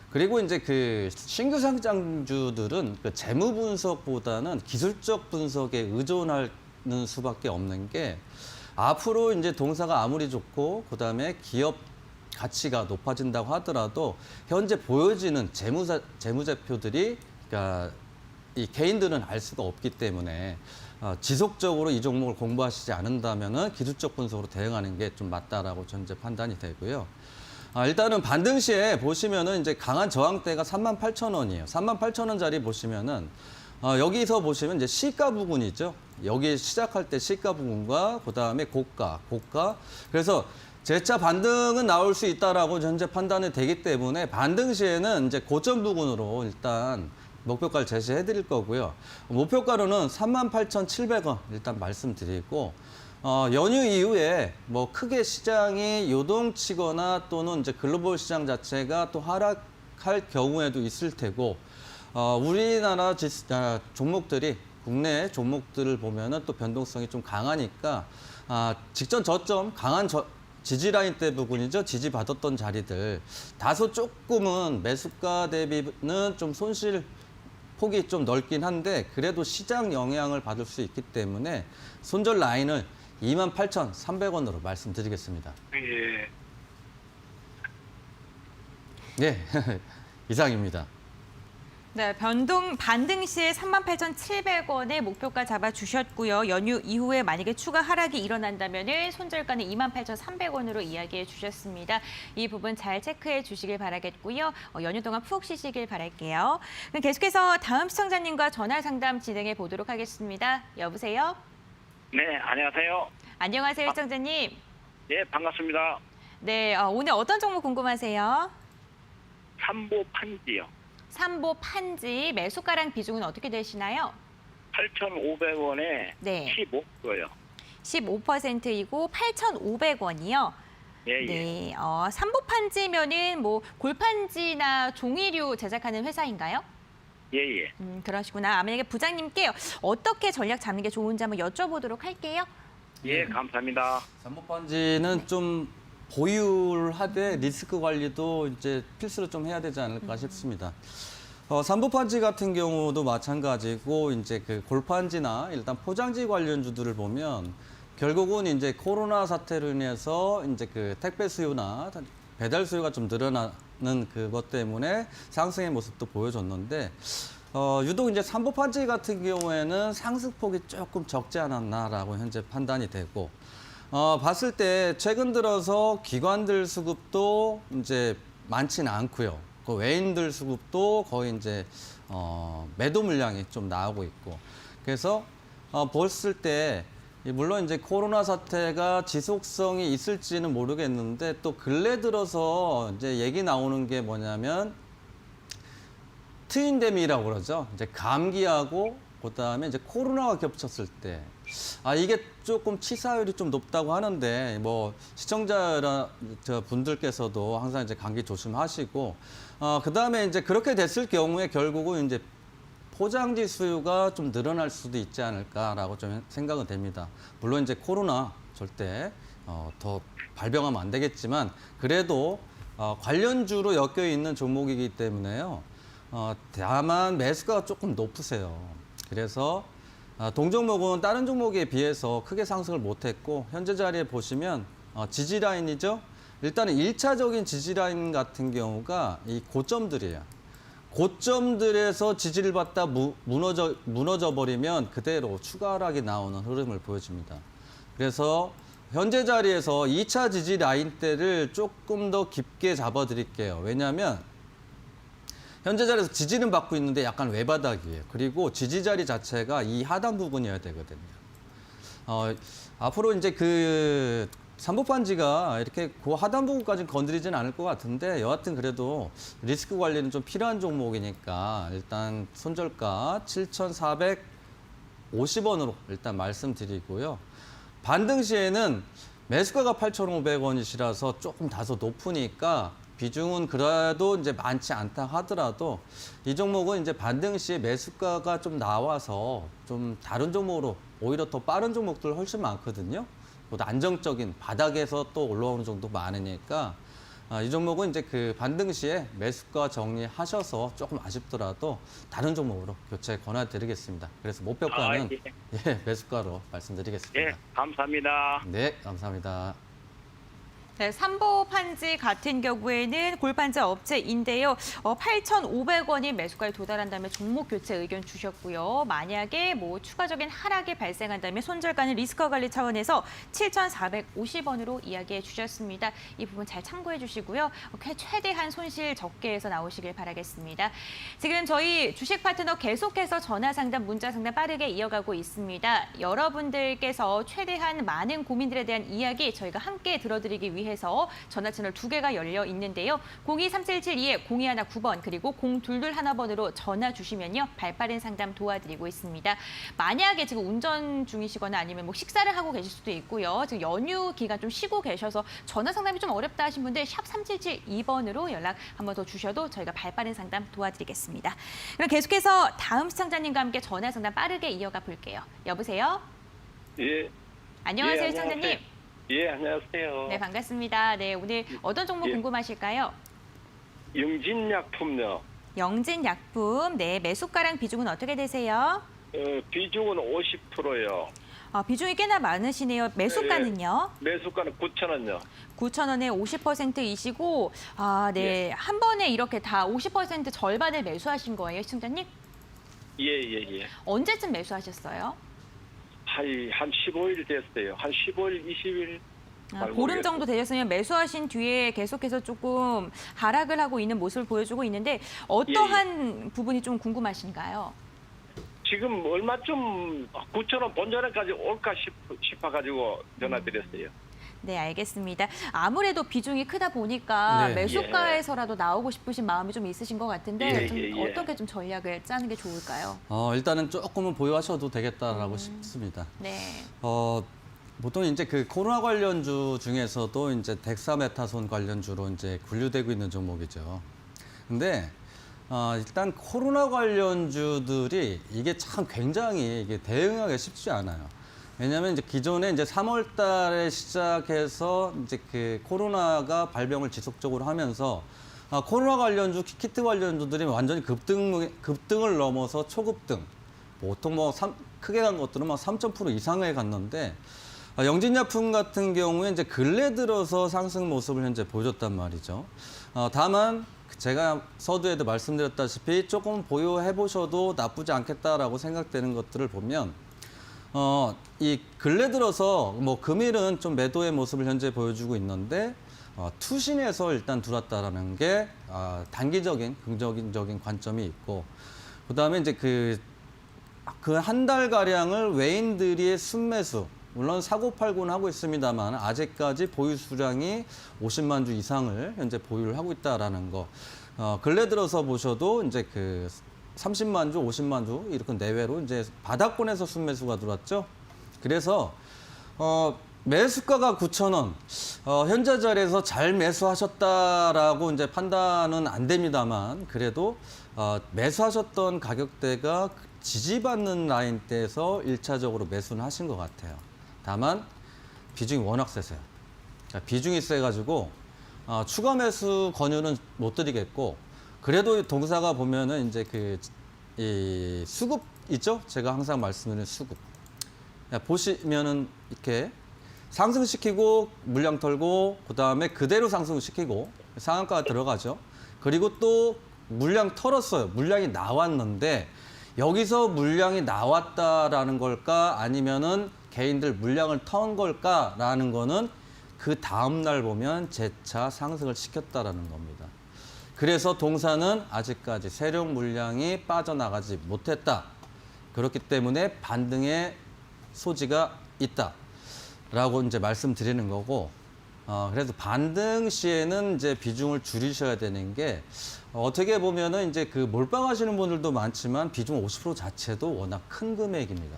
Speaker 2: 그리고 이제 신규 상장주들은 재무 분석보다는 기술적 분석에 의존하는 수밖에 없는 게 앞으로 이제 동사가 아무리 좋고 그다음에 기업 가치가 높아진다고 하더라도 현재 보여지는 재무제표들이 그러니까 이 개인들은 알 수가 없기 때문에 지속적으로 이 종목을 공부하시지 않는다면은 기술적 분석으로 대응하는 게 좀 맞다라고 현재 판단이 되고요. 일단은 반등 시에 보시면은 이제 강한 저항대가 38,000원이에요. 38,000원짜리 보시면은 여기서 보시면 이제 시가 부근이죠. 여기 시작할 때 시가 부근과 그다음에 고가. 그래서 재차 반등은 나올 수 있다라고 현재 판단이 되기 때문에 반등 시에는 이제 고점 부근으로 일단 목표가를 제시해 드릴 거고요. 목표가로는 38,700원 일단 말씀드리고 연휴 이후에 뭐 크게 시장이 요동치거나 또는 이제 글로벌 시장 자체가 또 하락할 경우에도 있을 테고 우리나라 종목들이 국내 종목들을 보면은 또 변동성이 좀 강하니까 직전 저점 강한 지지 라인 대 부분이죠. 지지 받았던 자리들 다소 조금은 매수가 대비는 좀 손실 폭이 좀 넓긴 한데 그래도 시장 영향을 받을 수 있기 때문에 손절 라인을 28,300원으로 말씀드리겠습니다.
Speaker 4: 예.
Speaker 2: 네, 이상입니다.
Speaker 1: 네, 반등 시에 38,700원의 목표가 잡아주셨고요. 연휴 이후에 만약에 추가 하락이 일어난다면 손절가는 28,300원으로 이야기해 주셨습니다. 이 부분 잘 체크해 주시길 바라겠고요. 연휴 동안 푹 쉬시길 바랄게요. 그럼 계속해서 다음 시청자님과 전화 상담 진행해 보도록 하겠습니다. 여보세요?
Speaker 5: 네, 안녕하세요.
Speaker 1: 안녕하세요, 시청자님.
Speaker 5: 예, 반갑습니다.
Speaker 1: 네, 오늘 어떤 종목 궁금하세요?
Speaker 5: 삼보 판지요.
Speaker 1: 삼보 판지 매수가랑 비중은 어떻게 되시나요?
Speaker 5: 8,500원에
Speaker 1: 네.
Speaker 5: 15%요.
Speaker 1: 15%이고 8,500원이요.
Speaker 5: 예, 예.
Speaker 1: 네, 삼보 판지면은 뭐 골판지나 종이류 제작하는 회사인가요?
Speaker 5: 예, 예.
Speaker 1: 그러시구나. 만약에 부장님께 어떻게 전략 잡는 게 좋은지 한번 여쭤보도록 할게요.
Speaker 5: 예, 감사합니다.
Speaker 2: 삼보판지는 좀 보유를 하되 리스크 관리도 이제 필수로 좀 해야 되지 않을까 싶습니다. 삼보판지 같은 경우도 마찬가지고 이제 골판지나 일단 포장지 관련주들을 보면 결국은 이제 코로나 사태로 인해서 이제 택배 수요나 배달 수요가 좀 늘어나는 그것 때문에 상승의 모습도 보여줬는데 유독 이제 삼보판지 같은 경우에는 상승폭이 조금 적지 않았나라고 현재 판단이 되고 봤을 때 최근 들어서 기관들 수급도 이제 많지는 않고요. 그 외인들 수급도 거의 이제 매도 물량이 좀 나오고 있고 그래서 봤을 때 물론 이제 코로나 사태가 지속성이 있을지는 모르겠는데 또 근래 들어서 이제 얘기 나오는 게 뭐냐면 트윈데미라고 그러죠. 이제 감기하고 그다음에 이제 코로나가 겹쳤을 때 이게 조금 치사율이 좀 높다고 하는데 뭐 시청자 분들께서도 항상 이제 감기 조심하시고 그다음에 이제 그렇게 됐을 경우에 결국은 이제 포장지 수요가 좀 늘어날 수도 있지 않을까라고 좀 생각은 됩니다. 물론 이제 코로나 절대 더 발병하면 안 되겠지만 그래도 관련주로 엮여 있는 종목이기 때문에요. 다만 매수가가 조금 높으세요. 그래서 동종목은 다른 종목에 비해서 크게 상승을 못했고 현재 자리에 보시면 지지 라인이죠. 일단은 1차적인 지지 라인 같은 경우가 이 고점들이에요. 고점들에서 지지를 받다 무너져 버리면 그대로 추가 하락이 나오는 흐름을 보여줍니다. 그래서 현재 자리에서 2차 지지 라인대를 조금 더 깊게 잡아드릴게요. 왜냐하면 현재 자리에서 지지는 받고 있는데 약간 외바닥이에요. 그리고 지지 자리 자체가 이 하단 부분이어야 되거든요. 앞으로 이제 그 삼보판지가 이렇게 그 하단 부분까지는 건드리진 않을 것 같은데 여하튼 그래도 리스크 관리는 좀 필요한 종목이니까 일단 손절가 7,450원으로 일단 말씀드리고요. 반등 시에는 매수가가 8,500원이시라서 조금 다소 높으니까 비중은 그래도 이제 많지 않다 하더라도 이 종목은 이제 반등 시에 매수가가 좀 나와서 좀 다른 종목으로 오히려 더 빠른 종목들 훨씬 많거든요. 보다 안정적인 바닥에서 또 올라오는 정도 많으니까 이 종목은 이제 그 반등 시에 매수가 정리하셔서 조금 아쉽더라도 다른 종목으로 교체 권해드리겠습니다. 그래서 목표가는 예, 매수가로 말씀드리겠습니다.
Speaker 5: 예, 감사합니다.
Speaker 2: 네, 감사합니다.
Speaker 1: 네, 삼보판지 같은 경우에는 골판지 업체인데요. 8,500원이 매수가에 도달한다면 종목 교체 의견 주셨고요. 만약에 뭐 추가적인 하락이 발생한다면 손절가는 리스크 관리 차원에서 7,450원으로 이야기해 주셨습니다. 이 부분 잘 참고해 주시고요. 최대한 손실 적게 해서 나오시길 바라겠습니다. 지금 저희 주식 파트너 계속해서 전화 상담, 문자 상담 빠르게 이어가고 있습니다. 여러분들께서 최대한 많은 고민들에 대한 이야기 저희가 함께 들어드리기 위해서 전화 채널 2개가 열려 있는데요. 023772-0219번 그리고 0221번으로 전화 주시면요. 발빠른 상담 도와드리고 있습니다. 만약에 지금 운전 중이시거나 아니면 뭐 식사를 하고 계실 수도 있고요. 지금 연휴 기간 좀 쉬고 계셔서 전화 상담이 좀 어렵다 하신 분들 샵 3772번으로 연락 한번 더 주셔도 저희가 발빠른 상담 도와드리겠습니다. 그럼 계속해서 다음 시청자님과 함께 전화 상담 빠르게 이어가 볼게요. 여보세요?
Speaker 5: 예.
Speaker 1: 안녕하세요,
Speaker 5: 예,
Speaker 1: 시청자님.
Speaker 5: 예, 안녕하세요.
Speaker 1: 네, 반갑습니다. 네, 오늘 어떤 종목
Speaker 5: 예.
Speaker 1: 궁금하실까요?
Speaker 5: 영진약품요.
Speaker 1: 영진약품, 네, 매수가랑 비중은 어떻게 되세요?
Speaker 5: 비중은 50%요.
Speaker 1: 비중이 꽤나 많으시네요. 매수가는요?
Speaker 5: 매수가는 9,000원요.
Speaker 1: 9,000원에 50%이시고, 네, 한 번에 이렇게 다 50% 절반을 매수하신 거예요, 시청자님?
Speaker 5: 예.
Speaker 1: 언제쯤 매수하셨어요?
Speaker 5: 한 15일 됐어요. 한 15일, 20일.
Speaker 1: 보름 정도 되셨으면 매수하신 뒤에 계속해서 조금 하락을 하고 있는 모습을 보여주고 있는데 어떠한 부분이 좀 궁금하신가요?
Speaker 5: 지금 얼마쯤 9,000원 본전에까지 올까 싶어가지고 전화드렸어요.
Speaker 1: 네, 알겠습니다. 아무래도 비중이 크다 보니까
Speaker 2: 네.
Speaker 1: 매수가에서라도 나오고 싶으신 마음이 좀 있으신 것 같은데 좀
Speaker 5: 예.
Speaker 1: 어떻게 좀 전략을 짜는 게 좋을까요?
Speaker 2: 일단은 조금은 보유하셔도 되겠다라고 싶습니다.
Speaker 1: 네.
Speaker 2: 보통 이제 그 코로나 관련주 중에서도 이제 덱사메타손 관련주로 이제 분류되고 있는 종목이죠. 근데 일단 코로나 관련주들이 이게 참 굉장히 이게 대응하기 쉽지 않아요. 왜냐하면 이제 기존에 이제 3월 달에 시작해서 이제 그 코로나가 발병을 지속적으로 하면서 코로나 관련주, 키트 관련주들이 완전히 급등을 넘어서 초급등, 보통 뭐 크게 간 것들은 막 3,000% 이상에 갔는데 영진약품 같은 경우에 이제 근래 들어서 상승 모습을 현재 보여줬단 말이죠. 다만 제가 서두에도 말씀드렸다시피 조금 보유해 보셔도 나쁘지 않겠다라고 생각되는 것들을 보면 이 근래 들어서 뭐 금일은 좀 매도의 모습을 현재 보여주고 있는데 투신에서 일단 들어왔다라는 게 단기적인 긍정적인 관점이 있고 그다음에 이제 그 한 달 가량을 외인들이 순매수 물론 사고팔고는 하고 있습니다만 아직까지 보유 수량이 50만 주 이상을 현재 보유를 하고 있다라는 거. 근래 들어서 보셔도 이제 그 30만 주, 50만 주 이렇게 내외로 이제 바닥권에서 순매수가 들어왔죠. 그래서 매수가가 9,000원. 현재 자리에서 잘 매수하셨다라고 이제 판단은 안 됩니다만 그래도 매수하셨던 가격대가 지지받는 라인대에서 1차적으로 매수는 하신 것 같아요. 다만 비중이 워낙 세세요. 비중이 세가지고 추가 매수 권유는 못 드리겠고 그래도 동사가 보면은 이제 이 수급 있죠? 제가 항상 말씀드리는 수급. 보시면은 이렇게 상승시키고 물량 털고 그다음에 그대로 상승시키고 상한가가 들어가죠. 그리고 또 물량 털었어요. 물량이 나왔는데 여기서 물량이 나왔다라는 걸까 아니면은 개인들 물량을 턴 걸까라는 거는 그 다음 날 보면 재차 상승을 시켰다라는 겁니다. 그래서 동사는 아직까지 세력 물량이 빠져나가지 못했다. 그렇기 때문에 반등의 소지가 있다라고 이제 말씀드리는 거고, 그래서 반등 시에는 이제 비중을 줄이셔야 되는 게 어떻게 보면은 이제 그 몰빵하시는 분들도 많지만 비중 50% 자체도 워낙 큰 금액입니다.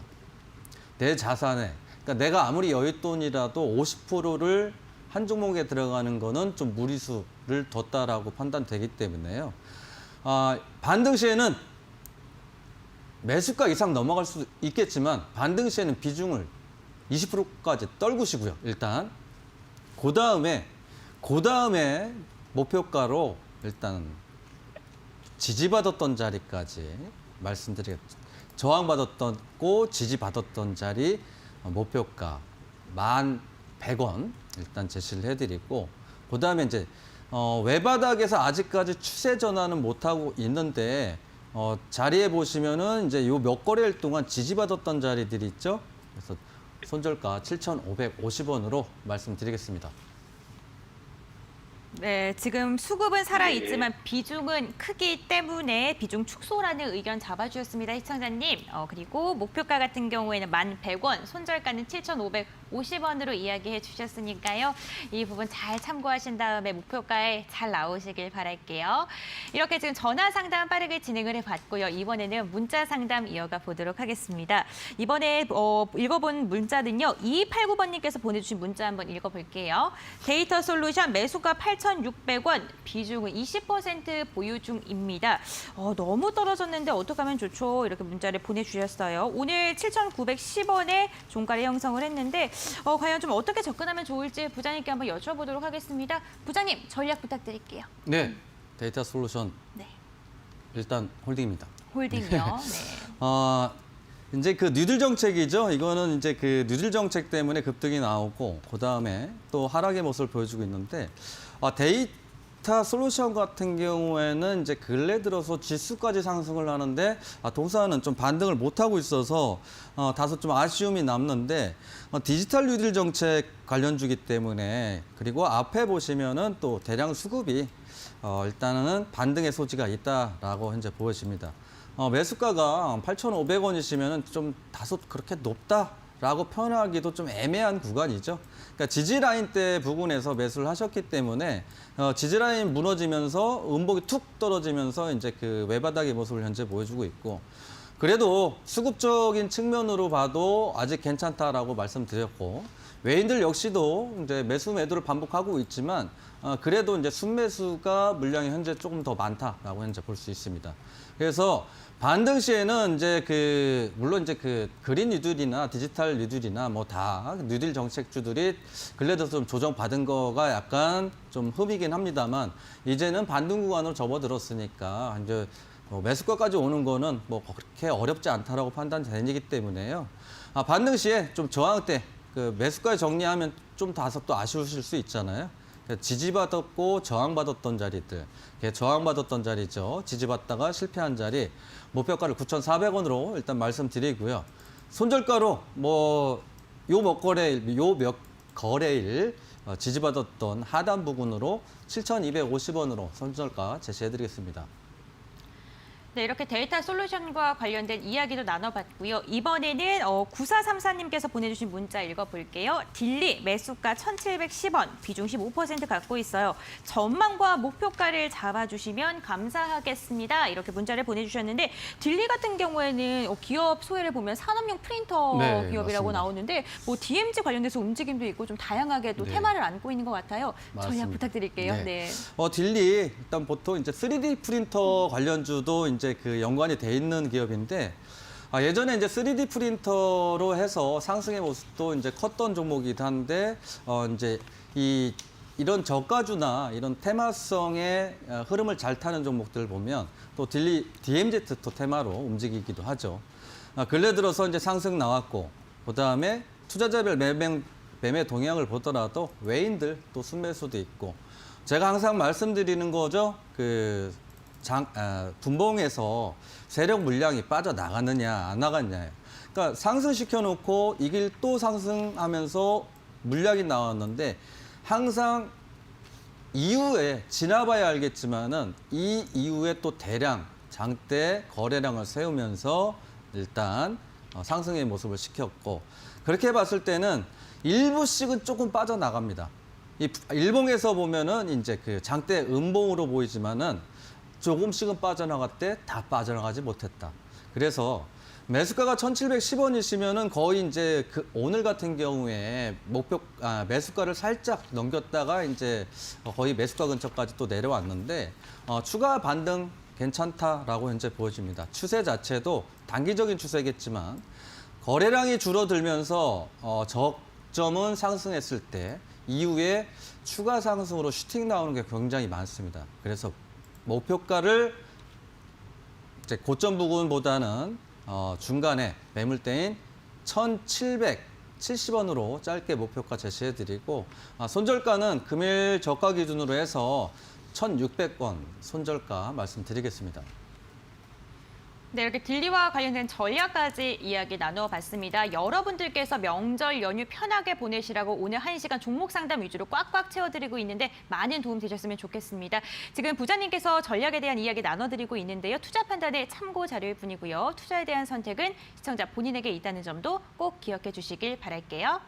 Speaker 2: 내 자산에, 그러니까 내가 아무리 여윳돈이라도 50%를 한 종목에 들어가는 거는 좀 무리수를 뒀다라고 판단되기 때문에요. 반등 시에는 매수가 이상 넘어갈 수 있겠지만 반등 시에는 비중을 20%까지 떨구시고요. 일단 그 다음에 목표가로 일단 지지받았던 자리까지 말씀드리겠습니다. 저항받았고 지지받았던 자리 목표가 1,100원 일단 제시를 해드리고 그 다음에 이제 외바닥에서 아직까지 추세 전환은 못하고 있는데 자리에 보시면은 이제 요 몇 거래일 동안 지지받았던 자리들이 있죠. 그래서 손절가 7,550원으로 말씀드리겠습니다.
Speaker 1: 네, 지금 수급은 살아있지만 비중은 크기 때문에 비중 축소라는 의견 잡아주셨습니다. 시청자님. 그리고 목표가 같은 경우에는 1,100원, 손절가는 7,550원으로 이야기해 주셨으니까요. 이 부분 잘 참고하신 다음에 목표가에 잘 나오시길 바랄게요. 이렇게 지금 전화 상담 빠르게 진행을 해봤고요. 이번에는 문자 상담 이어가 보도록 하겠습니다. 이번에 읽어본 문자는요. 2289번님께서 보내주신 문자 한번 읽어볼게요. 데이터 솔루션 매수가 8,600원, 비중은 20% 보유 중입니다. 너무 떨어졌는데 어떻게 하면 좋죠? 이렇게 문자를 보내주셨어요. 오늘 7,910원에 종가를 형성을 했는데 과연 좀 어떻게 접근하면 좋을지 부장님께 한번 여쭤보도록 하겠습니다. 부장님, 전략 부탁드릴게요.
Speaker 2: 네, 데이터 솔루션
Speaker 1: 네,
Speaker 2: 일단 홀딩입니다.
Speaker 1: 홀딩요. 네.
Speaker 2: 이제 그 뉴딜 정책이죠. 이거는 이제 그 뉴딜 정책 때문에 급등이 나오고 그 다음에 또 하락의 모습을 보여주고 있는데 데이터 솔루션 같은 경우에는 이제 근래 들어서 지수까지 상승을 하는데 동사는 좀 반등을 못 하고 있어서 다소 좀 아쉬움이 남는데 디지털 뉴딜 정책 관련주기 때문에 그리고 앞에 보시면은 또 대량 수급이 일단은 반등의 소지가 있다라고 현재 보여집니다. 매수가가 8,500원이시면 좀 다소 그렇게 높다라고 표현하기도 좀 애매한 구간이죠. 그러니까 지지라인대 부근에서 매수를 하셨기 때문에 지지라인 무너지면서 음봉이 툭 떨어지면서 이제 그 외바닥의 모습을 현재 보여주고 있고 그래도 수급적인 측면으로 봐도 아직 괜찮다라고 말씀드렸고 외인들 역시도 이제 매수 매도를 반복하고 있지만 그래도 이제 순매수가 물량이 현재 조금 더 많다라고 현재 볼 수 있습니다. 그래서 반등 시에는 이제 물론 이제 그린 뉴딜이나 디지털 뉴딜이나 뭐 다 뉴딜 정책주들이 근래 들어서 좀 조정받은 거가 약간 좀 흠이긴 합니다만 이제는 반등 구간으로 접어들었으니까 이제 매수가까지 오는 거는 뭐 그렇게 어렵지 않다라고 판단되기 때문에요. 반등 시에 좀 저항 때 매수가에 정리하면 좀 다소 또 아쉬우실 수 있잖아요. 지지받았고 저항받았던 자리들, 저항받았던 자리죠. 지지받다가 실패한 자리, 목표가를 9,400원으로 일단 말씀드리고요. 손절가로 몇 거래일 지지받았던 하단 부근으로 7,250원으로 손절가 제시해드리겠습니다.
Speaker 1: 네, 이렇게 데이터 솔루션과 관련된 이야기도 나눠봤고요. 이번에는 9434님께서 보내주신 문자 읽어볼게요. 딜리 매수가 1,710원, 비중 15% 갖고 있어요. 전망과 목표가를 잡아주시면 감사하겠습니다. 이렇게 문자를 보내주셨는데 딜리 같은 경우에는 기업 소외를 보면 산업용 프린터
Speaker 2: 네,
Speaker 1: 기업이라고
Speaker 2: 맞습니다.
Speaker 1: 나오는데 뭐 DMZ 관련돼서 움직임도 있고 좀 다양하게 또
Speaker 2: 네.
Speaker 1: 테마를 안고 있는 것 같아요. 전략
Speaker 2: 맞습니다.
Speaker 1: 부탁드릴게요.
Speaker 2: 네.
Speaker 1: 네.
Speaker 2: 딜리 일단 보통 이제 3D 프린터 관련주도 이제 그 연관이 돼 있는 기업인데 예전에 이제 3D 프린터로 해서 상승의 모습도 이제 컸던 종목이긴 한데 이제 이런 저가주나 이런 테마성의 흐름을 잘 타는 종목들을 보면 또 딜리 DMZ 또 테마로 움직이기도 하죠. 근래 들어서 이제 상승 나왔고 그다음에 투자자별 매매 동향을 보더라도 외인들 또 순매수도 있고 제가 항상 말씀드리는 거죠. 분봉에서 세력 물량이 빠져나갔느냐 안 나갔냐. 그러니까 상승시켜 놓고 이 길 또 상승하면서 물량이 나왔는데 항상 이후에 지나봐야 알겠지만은 이 이후에 또 대량 장대 거래량을 세우면서 일단 상승의 모습을 시켰고 그렇게 봤을 때는 일부씩은 조금 빠져나갑니다. 이 일봉에서 보면은 이제 그 장대 음봉으로 보이지만은 조금씩은 빠져나갔대 다 빠져나가지 못했다. 그래서 매수가가 1,710원이시면은 거의 이제 오늘 같은 경우에 매수가를 살짝 넘겼다가 이제 거의 매수가 근처까지 또 내려왔는데 추가 반등 괜찮다라고 현재 보여집니다. 추세 자체도 단기적인 추세겠지만 거래량이 줄어들면서 저점은 상승했을 때 이후에 추가 상승으로 슈팅 나오는 게 굉장히 많습니다. 그래서 목표가를 이제 고점 부근보다는 중간에 매물대인 1,770원으로 짧게 목표가 제시해드리고 손절가는 금일 저가 기준으로 해서 1,600원 손절가 말씀드리겠습니다.
Speaker 1: 네, 이렇게 딜리와 관련된 전략까지 이야기 나눠봤습니다. 여러분들께서 명절 연휴 편하게 보내시라고 오늘 1시간 종목 상담 위주로 꽉꽉 채워드리고 있는데 많은 도움 되셨으면 좋겠습니다. 지금 부자님께서 전략에 대한 이야기 나눠드리고 있는데요. 투자 판단의 참고 자료일 뿐이고요. 투자에 대한 선택은 시청자 본인에게 있다는 점도 꼭 기억해 주시길 바랄게요.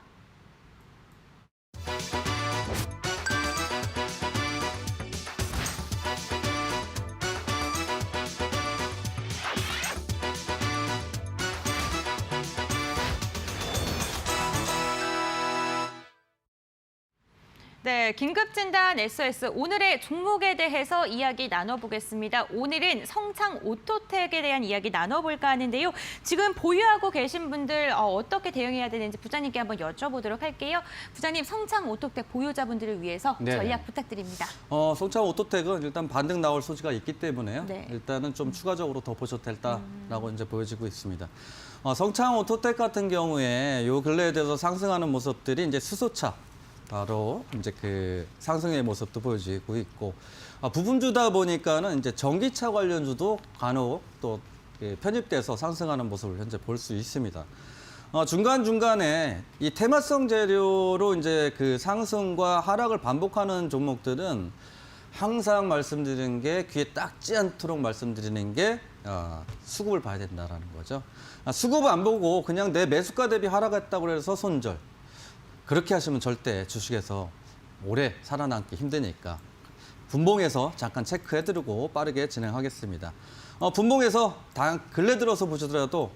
Speaker 1: 네, 긴급진단 SOS 오늘의 종목에 대해서 이야기 나눠보겠습니다. 오늘은 성창 오토텍에 대한 이야기 나눠볼까 하는데요. 지금 보유하고 계신 분들 어떻게 대응해야 되는지 부자님께 한번 여쭤보도록 할게요. 부자님, 성창 오토텍 보유자분들을 위해서
Speaker 2: 네.
Speaker 1: 전략 부탁드립니다.
Speaker 2: 성창 오토텍은 일단 반등 나올 소지가 있기 때문에요.
Speaker 1: 네.
Speaker 2: 일단은 좀 추가적으로 더 보셔도 될다라고 이제 보여지고 있습니다. 성창 오토텍 같은 경우에 요 근래에 대해서 상승하는 모습들이 이제 수소차 바로 이제 그 상승의 모습도 보여지고 있고 부분주다 보니까는 이제 전기차 관련주도 간혹 또 편입돼서 상승하는 모습을 현재 볼 수 있습니다. 중간중간에 이 테마성 재료로 이제 그 상승과 하락을 반복하는 종목들은 항상 말씀드리는 게 귀에 딱지 않도록 말씀드리는 게 수급을 봐야 된다라는 거죠. 수급 안 보고 그냥 내 매수가 대비 하락했다고 해서 손절. 그렇게 하시면 절대 주식에서 오래 살아남기 힘드니까 분봉에서 잠깐 체크해드리고 빠르게 진행하겠습니다. 분봉에서 근래 들어서 보시더라도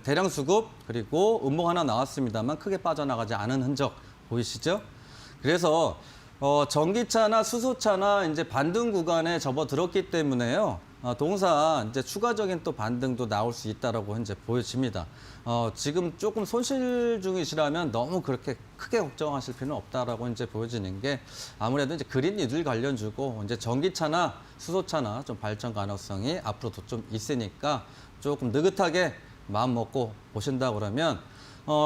Speaker 2: 대량 수급 그리고 음봉 하나 나왔습니다만 크게 빠져나가지 않은 흔적 보이시죠? 그래서 전기차나 수소차나 이제 반등 구간에 접어들었기 때문에요. 동사 이제 추가적인 또 반등도 나올 수 있다라고 현재 보여집니다. 지금 조금 손실 중이시라면 너무 그렇게 크게 걱정하실 필요는 없다라고 이제 보여지는 게 아무래도 이제 그린 니들 관련주고 이제 전기차나 수소차나 좀 발전 가능성이 앞으로도 좀 있으니까 조금 느긋하게 마음 먹고 보신다 그러면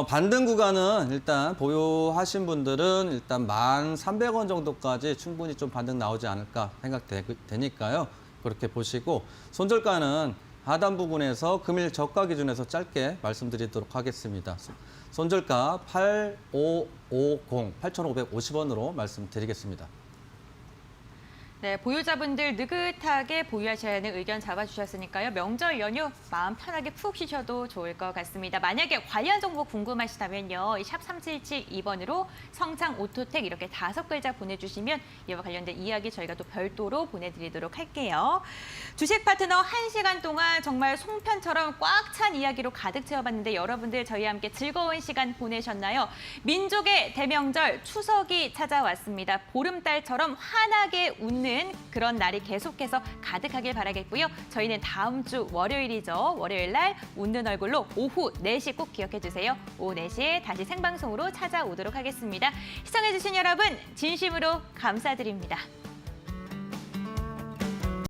Speaker 2: 반등 구간은 일단 보유하신 분들은 일단 1,300원 정도까지 충분히 좀 반등 나오지 않을까 생각되니까요. 그렇게 보시고 손절가는 하단 부분에서 금일 저가 기준에서 짧게 말씀드리도록 하겠습니다. 손절가 8,550, 8,550원으로 말씀드리겠습니다.
Speaker 1: 네, 보유자분들 느긋하게 보유하셔야 하는 의견 잡아주셨으니까요. 명절 연휴 마음 편하게 푹 쉬셔도 좋을 것 같습니다. 만약에 관련 정보 궁금하시다면요. 이 샵 3772번으로 성창 오토텍 이렇게 5글자 보내주시면 이와 관련된 이야기 저희가 또 별도로 보내드리도록 할게요. 주식 파트너 1시간 동안 정말 송편처럼 꽉 찬 이야기로 가득 채워봤는데 여러분들 저희와 함께 즐거운 시간 보내셨나요? 민족의 대명절 추석이 찾아왔습니다. 보름달처럼 환하게 웃는 그런 날이 계속해서 가득하길 바라겠고요. 저희는 다음 주 월요일이죠. 월요일 날 웃는 얼굴로 오후 4시 꼭 기억해 주세요. 오후 4시에 다시 생방송으로 찾아오도록 하겠습니다. 시청해 주신 여러분 진심으로 감사드립니다.